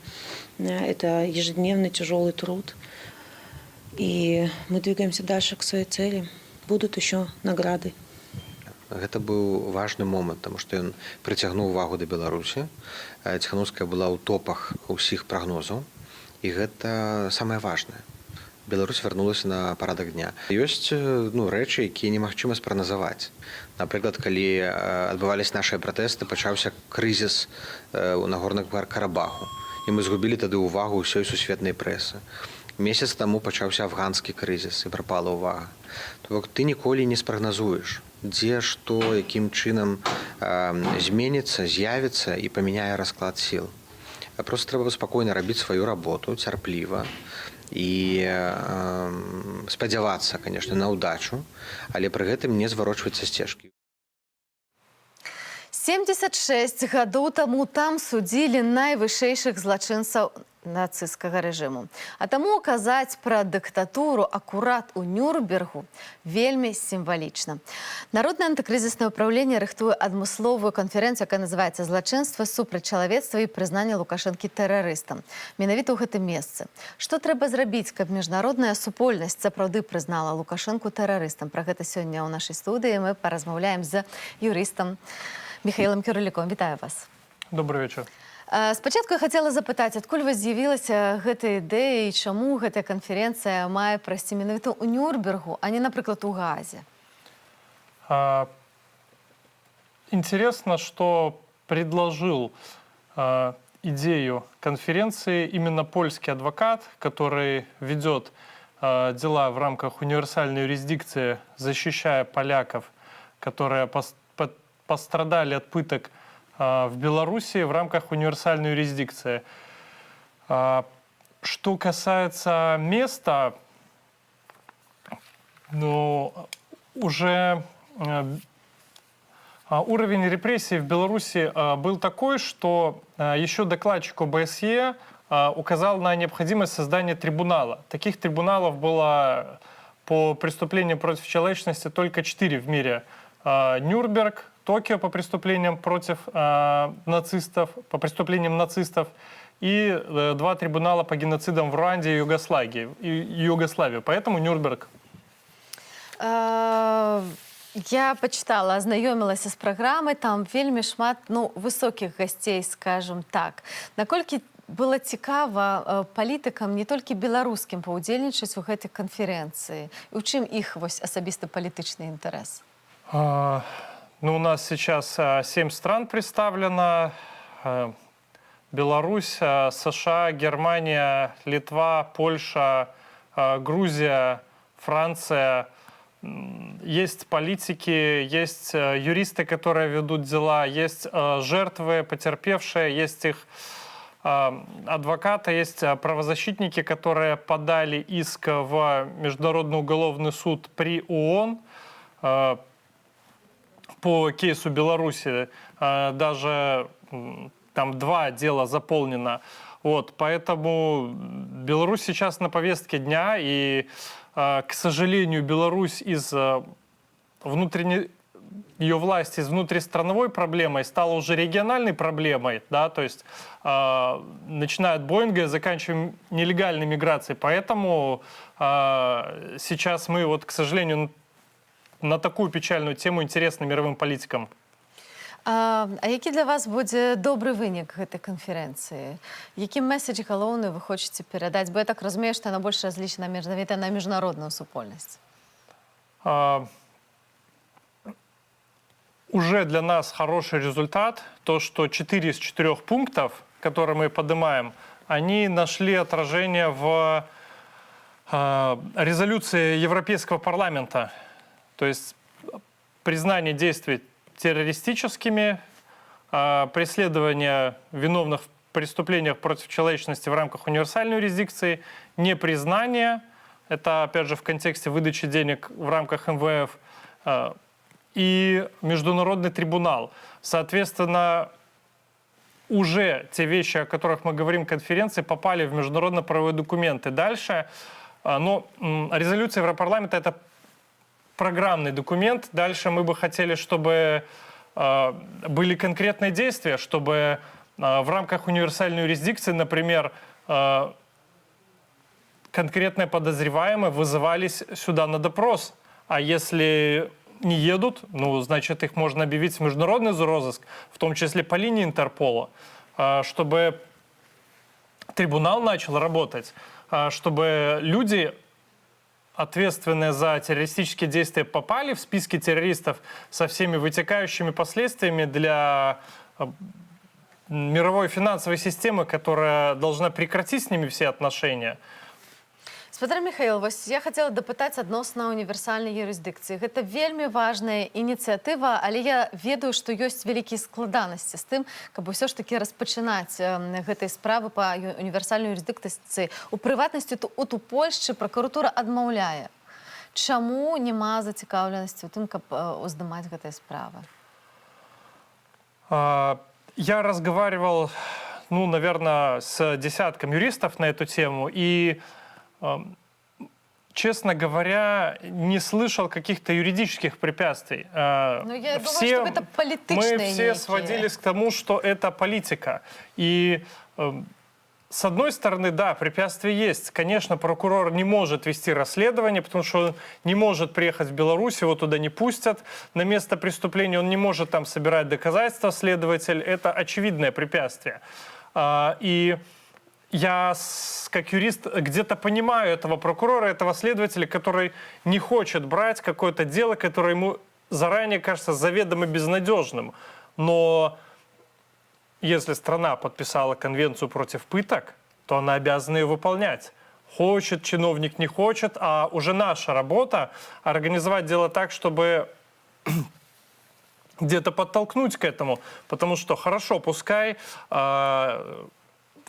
это ежедневный тяжелый труд. И мы двигаемся дальше к своей цели. Будут еще награды. Гэта быў важны момант, таму што ён прыцягнуў увагу да Беларусі. Ціханаўская была ў топах усіх прагнозаў, і гэта самае важнае. Беларусь вярнулася на парадак дня. Ёсць рэчы, якія немагчыма спрагназаваць. Напрыклад, калі адбываліся нашыя пратэсты, пачаўся крызіс у Нагорным Карабаху. І мы згубілі тады ўвагу ўсёй сусветнай прэсы. Месяц таму пачаўся афганскі крызіс і прапала ўвага. То бок ты ніколі не спрагназуеш, дзе, што, якім чынам зменіцца, з'явіцца і памяняе расклад сіл. Проста трэба спакойна рабіць сваю работу, цярпліва, і спадзявацца, конечно, на ўдачу, але пры гэтым не зварочваць са сцежкі. 76 гадоў таму там судзілі найвышэйшых злачынцаў нацысцкага рэжыму. А таму казаць пра дыктатуру акурат у Нюрнбергу вельмі сімвалічна. Народнае антыкрызіснае ўпраўленне рыхтуе адмысловую канферэнцыю, якая называецца «Злачынства супраць чалавецтва і прызнанне Лукашэнкі тэрарыстам». Менавіта ў гэтым месцы. Што трэба зрабіць, каб міжнародная супольнасць сапраўды прызнала Лукашэнку тэрарыстам? Пра гэта сёння ў нашай студыі мы паразмаўляем з юрыстам Михаилом Кюрыліком. Вітаю вас. Добрый вечер. Спачатку я хацела запытаць, адкуль вас з'явілася гэта ідэя і чаму гэтая канферэнцыя мае прайсці менавіта ў Нюрнбергу, а не, напрыклад, у Гаазе? Интересно, что предложил идею конференции именно польский адвокат, который ведет дела в рамках универсальной юрисдикции, защищая поляков, которые пострадали от пыток в Беларуси в рамках универсальной юрисдикции. Что касается места, уже уровень репрессий в Беларуси был такой, что еще докладчик ОБСЕ указал на необходимость создания трибунала. Таких трибуналов было по преступлениям против человечности только 4 в мире. Нюрнберг, Токио по преступлениям против нацистов, по преступлениям нацистов, и 2 трибунала по геноцидам в Руанде и Югославии. Поэтому Нюрнберг. Я пачытала, азнаёмілася з праграмай, там вельмі шмат высокіх гасцей, скажем так. Наколькі было цікава палітыкам не толькі беларускім паўдзельнічаць у гэтай канферэнцыі? І ў чым іх асабісты палітычны інтарэс? У нас сейчас 7 стран представлено. Беларусь, США, Германия, Литва, Польша, Грузия, Франция. Есть политики, есть юристы, которые ведут дела, есть жертвы, потерпевшие, есть их адвокаты, есть правозащитники, которые подали иск в Международный уголовный суд при ООН по кейсу Беларуси. Даже там 2 дела заполнено. Поэтому Беларусь сейчас на повестке дня, и, к сожалению, Беларусь из внутренней ее власти, из внутристрановой проблемой стала уже региональной проблемой, да, то есть начиная от Боинга и заканчивая нелегальной миграцией. Поэтому сейчас мы, к сожалению, на такую печальную тему интересны мировым политикам. А які для вас будзе добры вынік гэтай канферэнцыі? Які месседж галоўны вы хочаце перадаць? Бо я так разумею, што яна больш разлічана менавіта на міжнародную супольнасць. Уже для нас хороший результат, то, что 4 из 4 пунктов, которые мы поднимаем, они нашли отражение в резолюции Европейского парламента. То есть признание действий террористическими, преследование виновных в преступлениях против человечности в рамках универсальной юрисдикции, непризнание это, опять же, в контексте выдачи денег в рамках МВФ, и Международный трибунал. Соответственно, уже те вещи, о которых мы говорим в конференции, попали в международно-правовые документы. Дальше, но резолюция Европарламента – это программный документ. Дальше мы бы хотели, чтобы были конкретные действия, чтобы в рамках универсальной юрисдикции, например, конкретные подозреваемые вызывались сюда на допрос. А если не едут, ну, значит, их можно объявить в международный розыск, в том числе по линии Интерпола, чтобы трибунал начал работать, чтобы люди, ответственные за террористические действия, попали в списки террористов со всеми вытекающими последствиями для мировой финансовой системы, которая должна прекратить с ними все отношения. Спадар Михаил, вось я хотела дапытаць адносна універсальнай юрысдыкцыі. Гэта вельмі важная ініцыятыва, але я ведаю, што ёсць вялікія складанасці з тым, каб ўсё ж такі распачынаць гэтай справы па універсальнай юрысдыкцыі. У прыватнасці, у Польшчы пракуратура адмаўляе. Чаму няма зацікаўленасці ў тым, каб уздымаць гэтыя справы? Я разговаривал, ну, наверное, с десятком юристов на эту тему, и честно говоря, не слышал каких-то юридических препятствий. Ну, я думаю, что это политичные Мы все сводились к тому, что это политика. И с одной стороны, да, препятствия есть. Конечно, прокурор не может вести расследование, потому что он не может приехать в Беларусь, его туда не пустят на место преступления, он не может там собирать доказательства, следователь. Это очевидное препятствие. И я, как юрист, где-то понимаю этого прокурора, этого следователя, который не хочет брать какое-то дело, которое ему заранее кажется заведомо безнадежным. Но если страна подписала конвенцию против пыток, то она обязана ее выполнять. Хочет чиновник, не хочет, а уже наша работа организовать дело так, чтобы где-то подтолкнуть к этому. Потому что хорошо, пускай...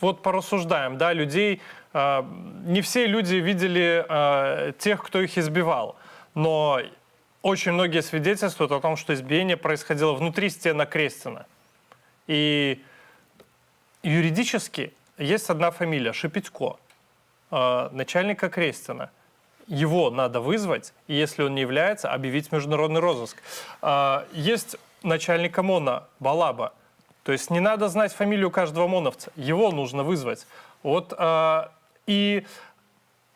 Вот порассуждаем, да, людей, не все люди видели тех, кто их избивал, но очень многие свидетельствуют о том, что избиение происходило внутри стен Окрестина. И юридически есть одна фамилия – Шепетько, начальник Окрестина. Его надо вызвать, и если он не является, объявить международный розыск. Есть начальник ОМОНа Балаба. То есть не надо знать фамилию каждого ОМОНовца. Его нужно вызвать. Вот, и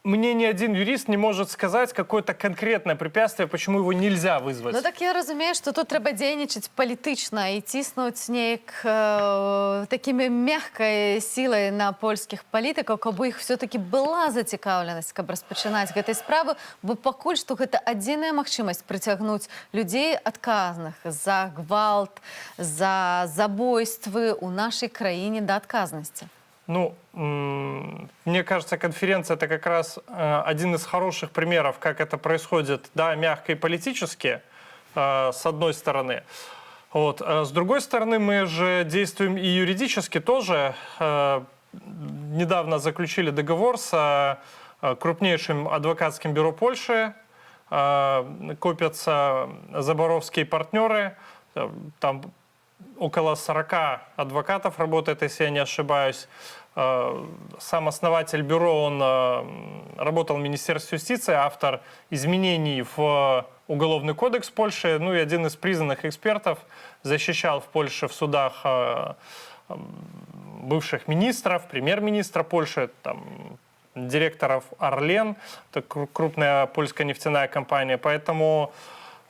мне ни один юрист не может сказать какое-то конкретное препятствие, почему его нельзя вызвать. Ну так я разумею, что тут трэба дзейнічаць палітычна і ціснуць неяк такими мягкай сілай на польскіх палітыкаў, каб у іх все-таки была зацікаўленасць, каб распачынаць гэтай справы, бо пакуль што гэта адзіная магчымасць прыцягнуць людзей адказных за гвалт, за забойствы ў нашай краіне да адказнасці. Ну, мне кажется, конференция – это как раз один из хороших примеров, как это происходит, да, мягко и политически, с одной стороны. Вот. С другой стороны, мы же действуем и юридически тоже. Недавно заключили договор с крупнейшим адвокатским бюро Польши. Копятся заборовские партнеры. Там около 40 адвокатов работает, если я не ошибаюсь. Сам основатель бюро, он работал в Министерстве юстиции, автор изменений в Уголовный кодекс Польши, ну и один из признанных экспертов, защищал в Польше в судах бывших министров, премьер-министра Польши, там, директоров Орлен, это крупная польская нефтяная компания, поэтому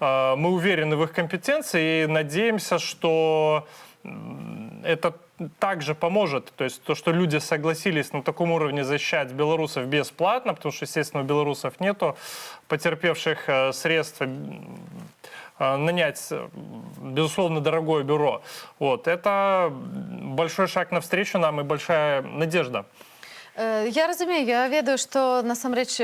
мы уверены в их компетенции и надеемся, что это также поможет. То есть то, что люди согласились на таком уровне защищать белорусов бесплатно, потому что, естественно, у белорусов нету потерпевших средств нанять, безусловно, дорогое бюро. Вот. Это большой шаг навстречу нам и большая надежда. Я разумею, я ведаю, што насамрэч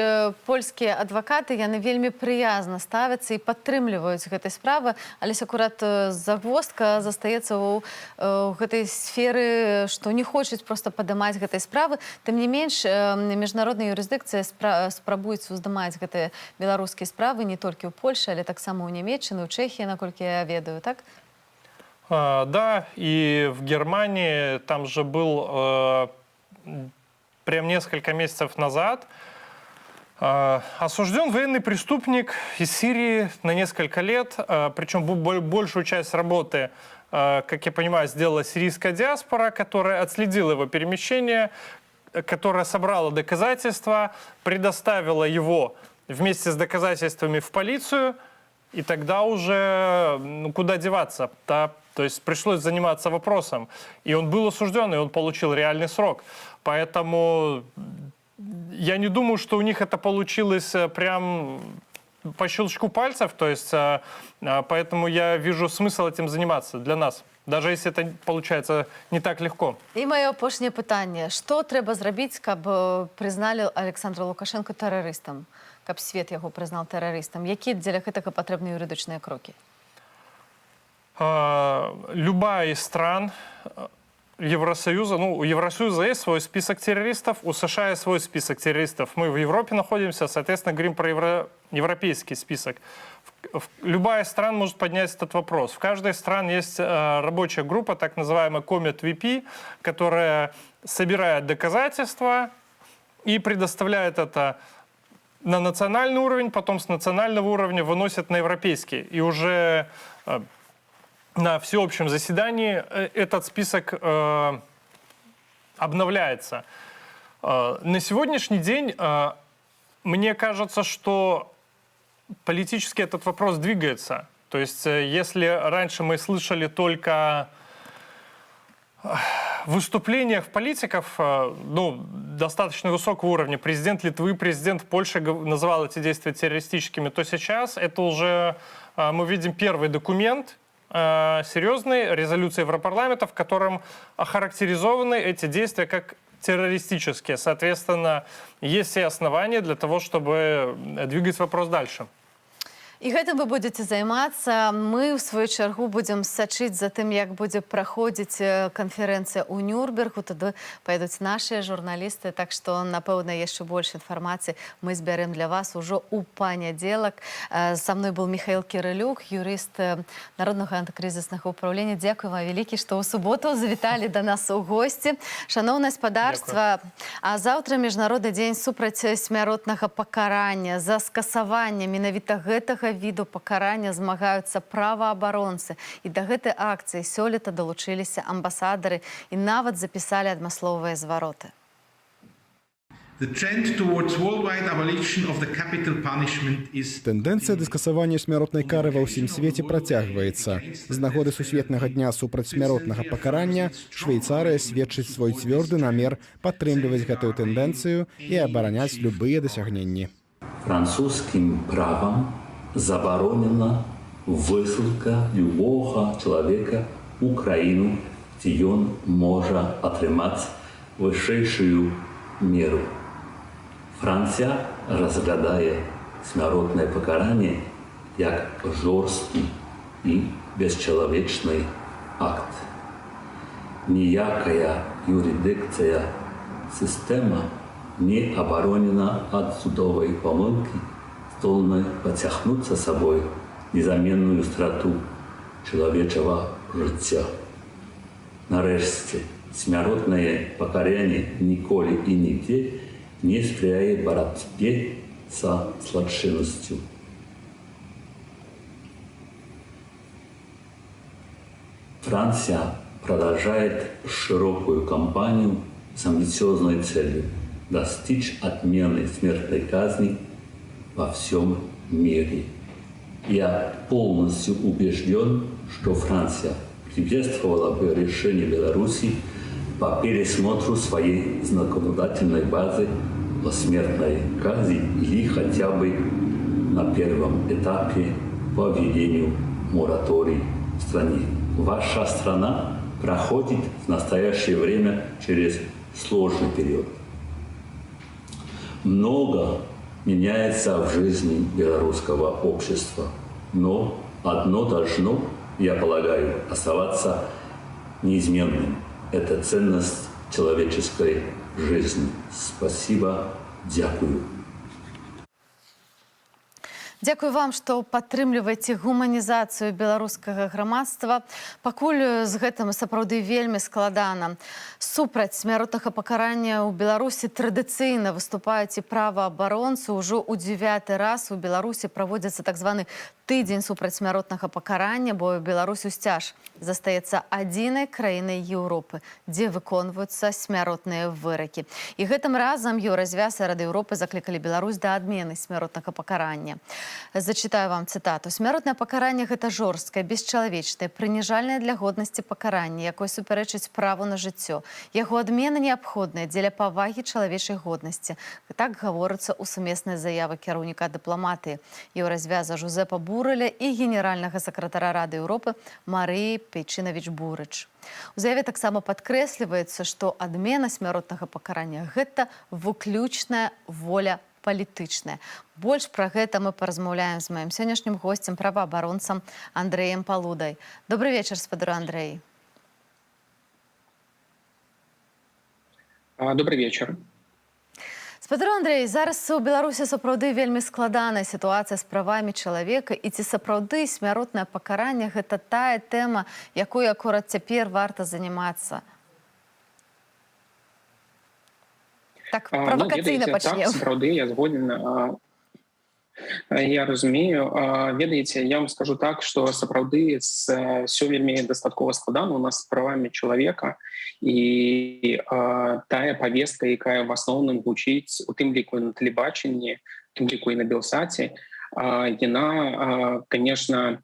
польскія адвакаты яны вельмі прыязна ставяцца і падтрымліваюць гэтай справы, але акурат загвоздка застаецца ў гэтай сферы, што не хочуць проста падымаць гэтай справы. Тым не менш, міжнародная юрысдыкцыя спрабуецца ўздымаць гэтыя беларускія справы не толькі ў Польшы, але таксама ў Нямецчыны, ў Чэхіі, наколькі я ведаю, так? Да, и в Германии там же был прям несколько месяцев назад осужден военный преступник из Сирии на несколько лет, причем большую часть работы, как я понимаю, сделала сирийская диаспора, которая отследила его перемещение, которая собрала доказательства, предоставила его вместе с доказательствами в полицию, и тогда уже куда деваться? Да? То есть пришлось заниматься вопросом. И он был осужден, и он получил реальный срок. Поэтому я не думаю, что у них это получилось прям по щелчку пальцев. То есть, поэтому я вижу смысл этим заниматься для нас. Даже если это получается не так легко. І моє апошнє питання. Що треба зробити, каб признали Александра Лукашенко террористом? Каб свет яго признал террористом? Які для гэтага патрэбны юридичные кроки? Любая из стран Евросоюза, у Евросоюза есть свой список террористов, у США есть свой список террористов. Мы в Европе находимся, соответственно, говорим про европейский список. Любая страна может поднять этот вопрос. В каждой стране есть рабочая группа, так называемая Comet VP, которая собирает доказательства и предоставляет это на национальный уровень, потом с национального уровня выносят на европейский. И уже на всеобщем заседании этот список обновляется. На сегодняшний день мне кажется, что политически этот вопрос двигается. То есть если раньше мы слышали только в выступлениях политиков достаточно высокого уровня, президент Литвы, президент Польши называл эти действия террористическими, то сейчас это уже мы видим первый документ, серьезной резолюции Европарламента, в котором охарактеризованы эти действия как террористические. Соответственно, есть все основания для того, чтобы двигать вопрос дальше. І гэтым вы будете займацца. Мы, в свою чаргу, будем сачыць за тым, як будзе праходзіць канферэнцыя ў Нюрнбергу. Туды пойдуць нашыя журналісты. Так што, напэўна, яшчэ больш інфармацыі мы збярэм для вас ужо ў панядзелак. Са мной был Михаил Кирилюк, юрыст Народнага антыкрызіснага ўправлення. Дзякуй вам вялікі, што ў суботу завіталі да нас у госці. Шаноўнае спадарства, а заўтра міжнародны дзень супраць смяротнага пакарання. За скасаванне менавіта гэтага віду пакарання змагаюцца праваабаронцы. І да гэтай акцыі сёлета далучыліся амбасадары і нават запісалі адмысловыя звароты. Тэндэнцыя да скасавання смяротнай кары ва ўсім свеце працягваецца. З нагоды сусветнага дня супраць смяротнага пакарання Швейцарыя сведчыць свой цвёрды намер падтрымліваць гэтую тэндэнцыю і абараняць любыя дасягненні. Французским правом заборонена высылка любого человека в Украину, где он может отрымать высшую меру. Франция разглядает смертное покарание как жесткий и бесчеловечный акт. Ніякая юрисдикция система не оборонена от судовой помылки, здольной потягнуть за собой незаменную страту человечего життя. Нарешті, смертное покарание николи и нигде не сприяет борьбе со злочинностью. Франция продолжает широкую кампанию с амбициозной целью достичь отмены смертной казни во всем мире. Я полностью убежден, что Франция приветствовала бы решение Беларуси по пересмотру своей законодательной базы о смертной казни или хотя бы на первом этапе по введению моратория в стране. Ваша страна проходит в настоящее время через сложный период. Много меняется в жизни белорусского общества. Но одно должно, я полагаю, оставаться неизменным. Это ценность человеческой жизни. Спасибо, дякую. Дзякуй вам, што падтрымліваеце гуманізацыю беларускага грамадства. Пакуль з гэтым сапраўды вельмі складана. Супраць смяротнага пакарання ў Беларусі традыцыйна выступаюць і праваабаронцы. Ужо ў 9-й раз у Беларусі праводзіцца так званы тыдзень супраць смяротнага пакарання, бо Беларусь усцяж застаецца адзінай краінай Еўропы, дзе выконваюцца смяротныя выракі. І гэтым разам Еўразвяз і Рада Еўропы заклікалі Беларусь да адмены смяротнага пакарання. Зачитаю вам цитату. «Смяротнае пакаранне – гэта жорсткае, бесчалавечнае, прыніжальнае для годнасці пакаранне, якое супярэчыць праву на жыццё. Яго адмена неабходная дзеля павагі чалавечай годнасці». Так гаворыцца ў сумеснай заявы кіраўніка дыпламатыі Еўразвяза Жозепа Бурэля і генеральнага сакратара Рады Еўропы Марыі Пейчынавіч-Бурыч. У заяве таксама падкрэсліваецца, што адмена смяротнага пакарання – гэта выключная воля палітычная. Больш пра гэта мы паразмаўляем з маім сённяшнім госцем, праваабаронцам Андрэем Палудай. Добрый вечар, спадар Андрэй. Добрый вечар. Спадар Андрэй, зараз у Беларусі сапраўды вельмі складаная сітуацыя з правамі чалавека, і ці сапраўды смяротнае пакаранне – гэта тая тэма, якой акурат цяпер варта займацца? Так, правакацыйна пачнем. Так, сапраўды, я згоден. Я разумею. Ведаеце, я вам скажу так, што сапраўды ўсё вельмі дастаткова складана у нас з правамі чалавека, і тая павестка, якая в асноўным гучыць, у тым ліку і на тэлебачанні, у тым ліку і на Белсаце, яна, конечно,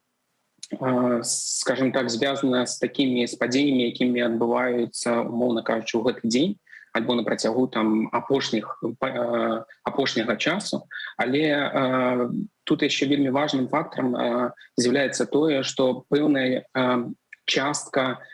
скажем так, звязана з такімі падзеямі, якімі адбываюцца, умоўна кажучы, у гэты дзень, альбо на працягу там апошняга часу. Але тут яшчэ вельмі важным фактарам з'яўляецца тое, што пэўная частка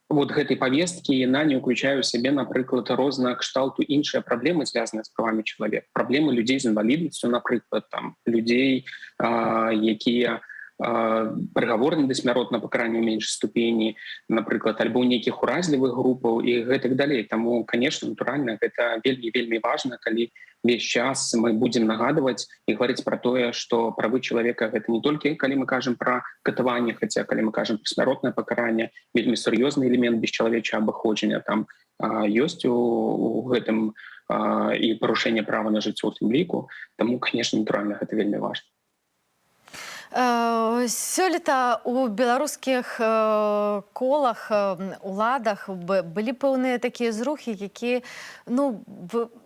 вот гэтай павесткі, яна не ўключае ў сябе, напрыклад, рознага кшталту іншыя праблемы, звязаныя з правамі чалавека. Праблемы людзей з інваліднасцю, напрыклад, там, людзей, якія прыгавораны да смяротнага пакарання ў меншай ступені, напрыклад, альбо нейкіх уразлівых групаў і гэтак далей. Таму, конечно, натуральна, гэта вельмі важна, калі весь час мы будзем нагадваць і гаварыць пра тое, што правы чалавека гэта не толькі калі мы кажам пра катаванне, хаця калі мы кажам пра смяротнае пакаранне, вельмі сур'ёзны элемент бесчалавечага абыходжання там ёсць у гэтым і парушэнне права на жыццё ў тым ліку. Таму, конечно, натуральна, гэта вельмі важна. Сёлета у беларускіх колах, уладах былі пэўныя такія зрухі, якія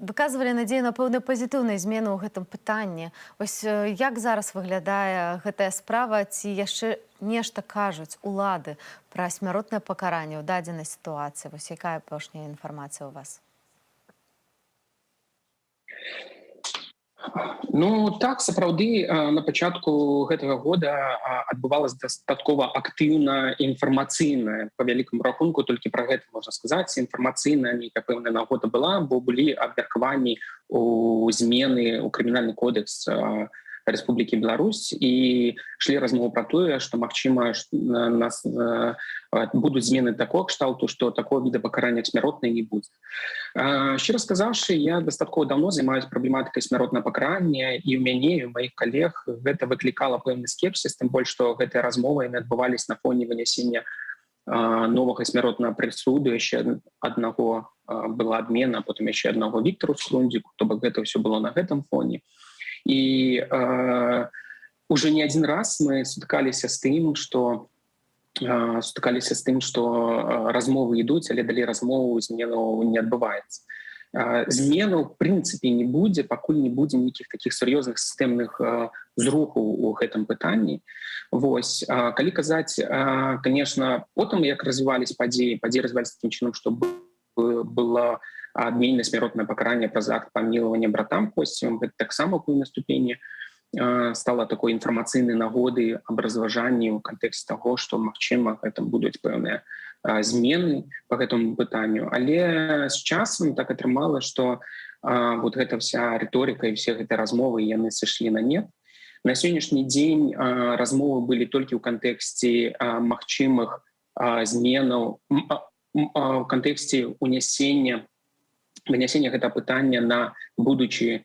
выказвалі надзею на пэўныя пазітыўныя змены ў гэтым пытанні. Вось як зараз выглядае гэтая справа, ці яшчэ нешта кажуць улады пра смяротнае пакаранне ў дадзенай сітуацыі? Вось якая апошняя інфармацыя ў вас? Ну так, сапраўды на пачатку гэтага года адбывалася дастаткова актыўна інфармацыйная, па вялікаму рахунку, толькі пра гэта можна сказаць, інфармацыйная нейкая пэўная нагода была, бо былі абмеркаванні ў змены ў крымінальны кодэкс Рэспублікі Беларусь, і шлі размовы пра тое, што магчыма нас будуць змены такого кшталту, што такого віда пакарання смяротнае не будзе. Шчыра сказаўшы, я дастаткова даўно займаюся праблематыкай смяротнага пакарання, і ў мяне, і ў маіх калег гэта выклікала пэўны скепсіс, тым больш, што гэтыя размовы адбываліся на фоне вынясення новага смяротнага прысуду, яшчэ аднаго была адмена, потым яшчэ аднаго Віктару Скрундзіку, то бок гэта ўсё было на гэтым фоне. І уже не адзін раз мы сутыкаліся з тым, што размовы ідуць, але далей размову зменаў не адбываецца. Зменаў, в прынцыпе, не будзе, пакуль не будзе нейкіх такіх сур'ёзных сістэмных зрухаў у гэтым пытанні. Вось. Калі казаць, конечно, потым, як развіваліся падзеі развіваліся такім чынам, што было адменена смяротнае пакаранне праз акт памілавання братам Косцевым, гэта таксама ў пэўнай ступені стала такой інфармацыйнай нагодай аб разважанні ў кантэксце таго, што, магчыма, гэта будуць пэўныя змены по гэтаму пытанню, але з часам так атрымала, што вот гэта вся рыторыка і все гэтыя размовы яны сышлі на нет. На сённяшні дзень размовы былі толькі ў кантэксце магчымых зменаў, у кантэксце вынесення гэта пытання на будучы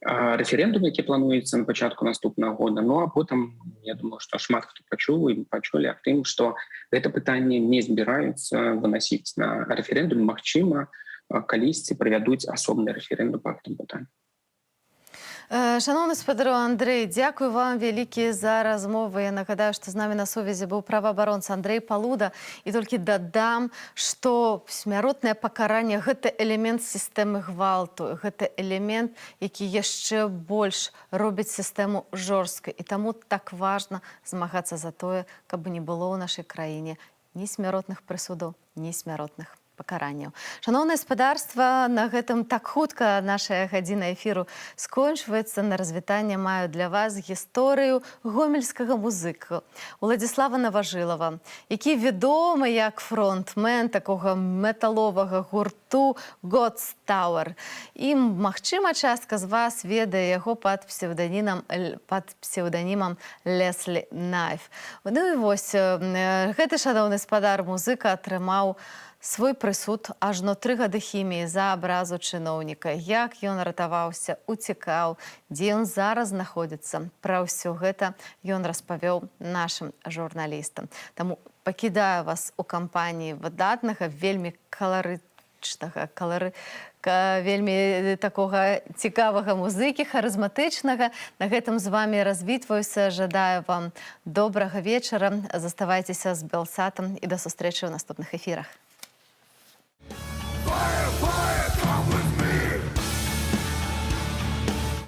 рэферэндум, які плануецца на пачатку наступнага года. Ну а потым, я думаю, што шмат хто пачуў і пачулі аб тым, што гэта пытанне не збіраюцца выносіць на рэферэндум. Магчыма, калісьці правядуць асобны рэферэндум па гэтым пытанню. Шановны спадару Андрэй, дзякую вам вялікі за размову. Я нагадаю, што з намі на сувязі быў праваабаронца Андрэй Палуда. І толькі дадам, што смяротнае пакаранне – гэта элемент сістэмы гвалту. Гэта элемент, які яшчэ больш робіць сістэму жорсткай. І таму так важна змагацца за тое, каб не было ў нашай краіне ні смяротных прысудаў, ні смяротных пакаранняў. Шановнае спадарства, на гэтым так хутка наша гадзіна эфіру скончваецца. На развітанне маю для вас гісторыю гомельскага музыка Уладзіслава Наважылава, які вядомы як фронтмен такога металовага гурту God's Tower. І, магчыма, частка з вас ведае яго пад псевданімам Леслі Найф. Ну і вось, гэты шановны спадар музыка атрымаў свой прысуд ажно 3 гады хіміі за абразу чыноўніка. Як ён ратаваўся, уцікаў, дзе ён зараз знаходзіцца. Пра ўсё гэта ён распавёў нашым журналістам. Таму пакідаю вас у кампаніі выдатнага, вельмі каларычнага, вельмі такога цікавага музыкі, харызматычнага. На гэтым з вамі развітваюся. Жадаю вам добрага вечара. Заставайцеся з Белсатам і да сустрэчы ў наступных эфірах.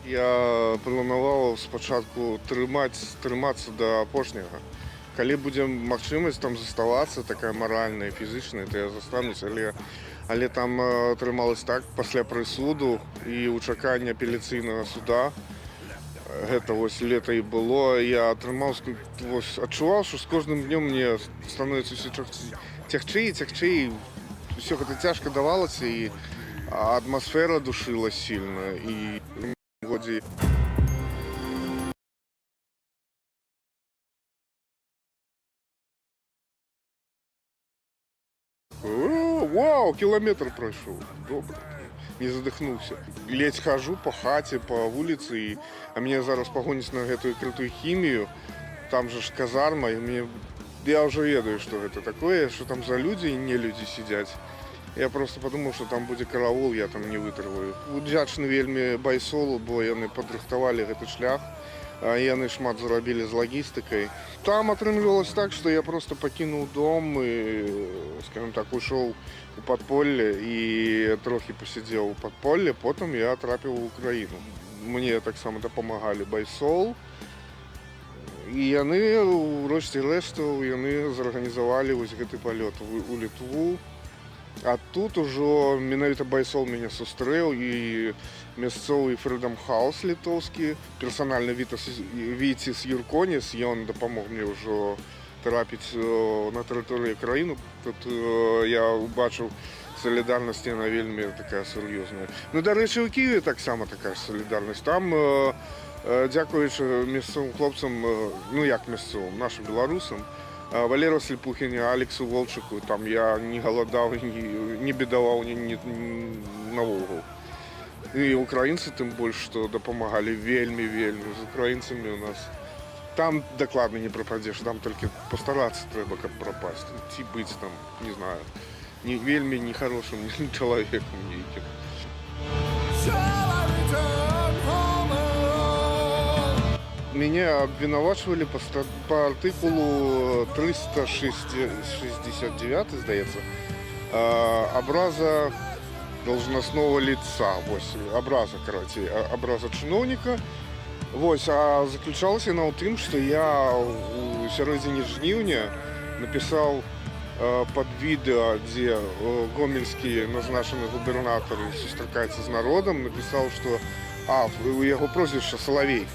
Я планаваў спачатку трымацца да апошняга. Калі будзе магчымасць там заставацца, такая маральная, фізічная, то я застанусь, але там атрымалось так, пасля прысуду і ў чаканні апеляцыйнага суда, гэта вось лета і было, я адчуваў, што з кожным днём мне становіцца ўсё цягчэй і цягчэй. Все гэта цяжка давалася, і атмасфера душила сильно, і годзе... Вау, кілометр пройшоў, добра, не задыхнуўся. Ледзь хожу по хаце, по вуліцы, а мяне зараз пагоніць на гэтую крытую хімію, там же ж казарма, і мне... Я уже ведаю, что это такое, что там за люди и не люди сидят. Я просто подумал, что там будет караул, я там не вытрываю. Удзячны вельмі байсолу, бо яны падрыхтавалі гэты шлях, яны шмат зарабілі з лагістыкай. Там атрымлівалось так, что я просто покинул дом и, скажем так, ушел у падполле и трохи посидел у падполля, потом я трапіў у Украину. Мне таксама дапамагалі байсол. І яны, урэшце рэшту, яны зарганізавалі вось гэты палёт у Літву. А тут ужо менавіта байсол мяне сустрэў і мясцовы Freedom House літоўскі, персанальны Віціс Юрконіс, ён дапамог мне ўжо трапіць на тэрыторыю краіны. Тут я убачыў солідарнасць, яна вельмі такая сур'ёзная. Ну, дарэчы, у Кіеве таксама такая солідарнасць. Там дзякуючы мясцовым хлопцам, ну як мясцовым, нашим беларусам, Валеру Слепухіне, Алексу Волчыку, там я не галадаў, не бедаваў наогул. І украінцы тым больш, што дапамагалі вельмі. З украінцамі у нас там дакладна не прападзеш, там толькі пастарацца трэба, каб прапасці. Ці быць там, не знаю, вельмі нехарошым чалавекам нейкім. Меня обвинувачивали по артикулу 369, здається, образа должностного лица, образа чиновника. А заключалась она в том, что я у середине жнивня написал под видео, где гомельский назначенный губернатор сустракаецца с народом, написал, что его прозвище Соловей.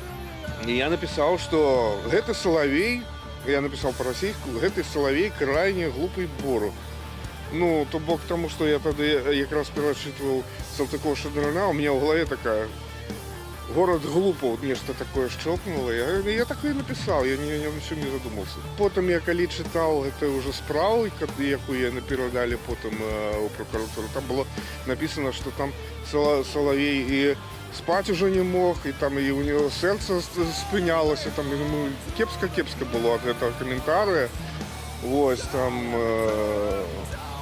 И я написал, что это Соловей я написал по-российски, гэты Соловей крайне глупый бору. Ну, то бок тому, что я тогда якраз перечитывал Салтыкова-Щедрина, у меня в голове такая город глупо, вот нечто такое щелкнуло. Я так и написал, я ни о чем не задумался. Потом я коли читал это уже справу, яку я напередали потом у прокуратуры, там было написано, что там Соловей и спать уже не мог, и там и у него сердце спинялось, и там ему кепска было от этого комментария. Вот,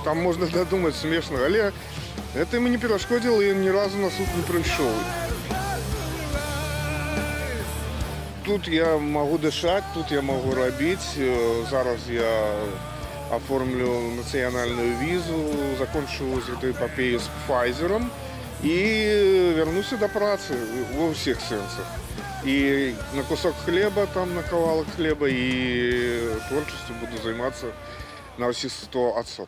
там можно додумать смешно, але это ему не перешкодило, и ни разу на суд не пришел. Тут я могу дышать, тут я могу робить. Зараз я оформлю национальную визу, закончу эту эпопею с Pfizer'ом и вернусь до працы во всех сенсах. И на кусок хлеба, там на кавалок хлеба, и творчеством буду заниматься на все 100%.